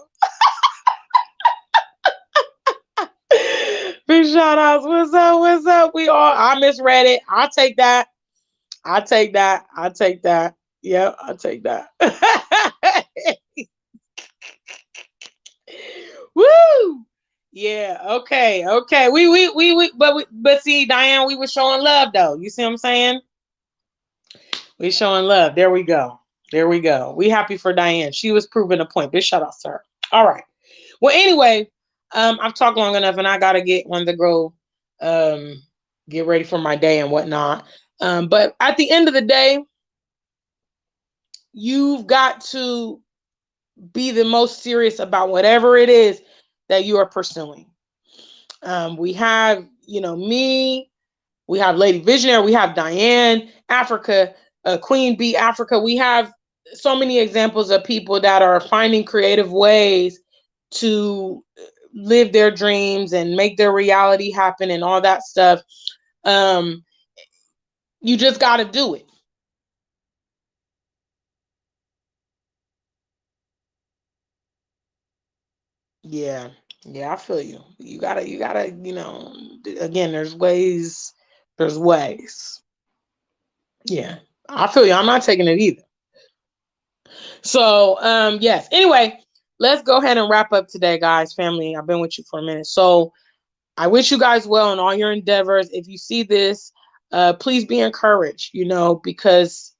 Big shout outs. What's up? What's up? I misread it. I'll take that. I'll take that. I'll take that. Yep, I'll take that. Woo! Yeah, okay, okay. But see, Diane, we were showing love though. You see what I'm saying? We showing love. There we go. There we go. We happy for Diane. She was proving a point. Big shout out to her. All right. Well, anyway, I've talked long enough and I gotta get on the go, get ready for my day and whatnot. But at the end of the day, you've got to be the most serious about whatever it is that you are pursuing. We have, you know, me, we have Lady Visionary, we have Diane, Africa, Queen Bee Africa. We have so many examples of people that are finding creative ways to live their dreams and make their reality happen and all that stuff. You just got to do it. Yeah. Yeah, I feel you. You gotta, you know, again, there's ways, there's ways. Yeah, I feel you. I'm not taking it either. So, yes. Anyway, let's go ahead and wrap up today, guys, family. I've been with you for a minute. So I wish you guys well in all your endeavors. If you see this, please be encouraged, you know, because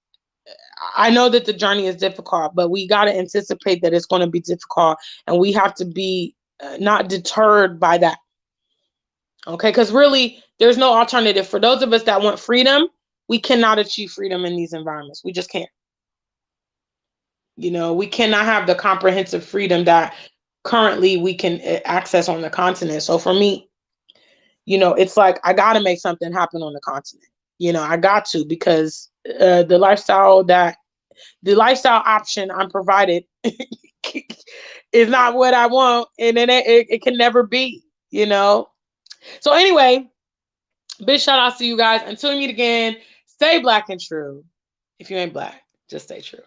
I know that the journey is difficult, but we got to anticipate that it's going to be difficult, and we have to be not deterred by that. Okay, because really, there's no alternative. For those of us that want freedom, we cannot achieve freedom in these environments. We just can't. You know, we cannot have the comprehensive freedom that currently we can access on the continent. So for me, you know, it's like I got to make something happen on the continent. You know, I got to, because the lifestyle option I'm provided is not what I want, and then it can never be, you know. So anyway, big shout out to you guys. Until we meet again, stay black and true. If you ain't black, just stay true.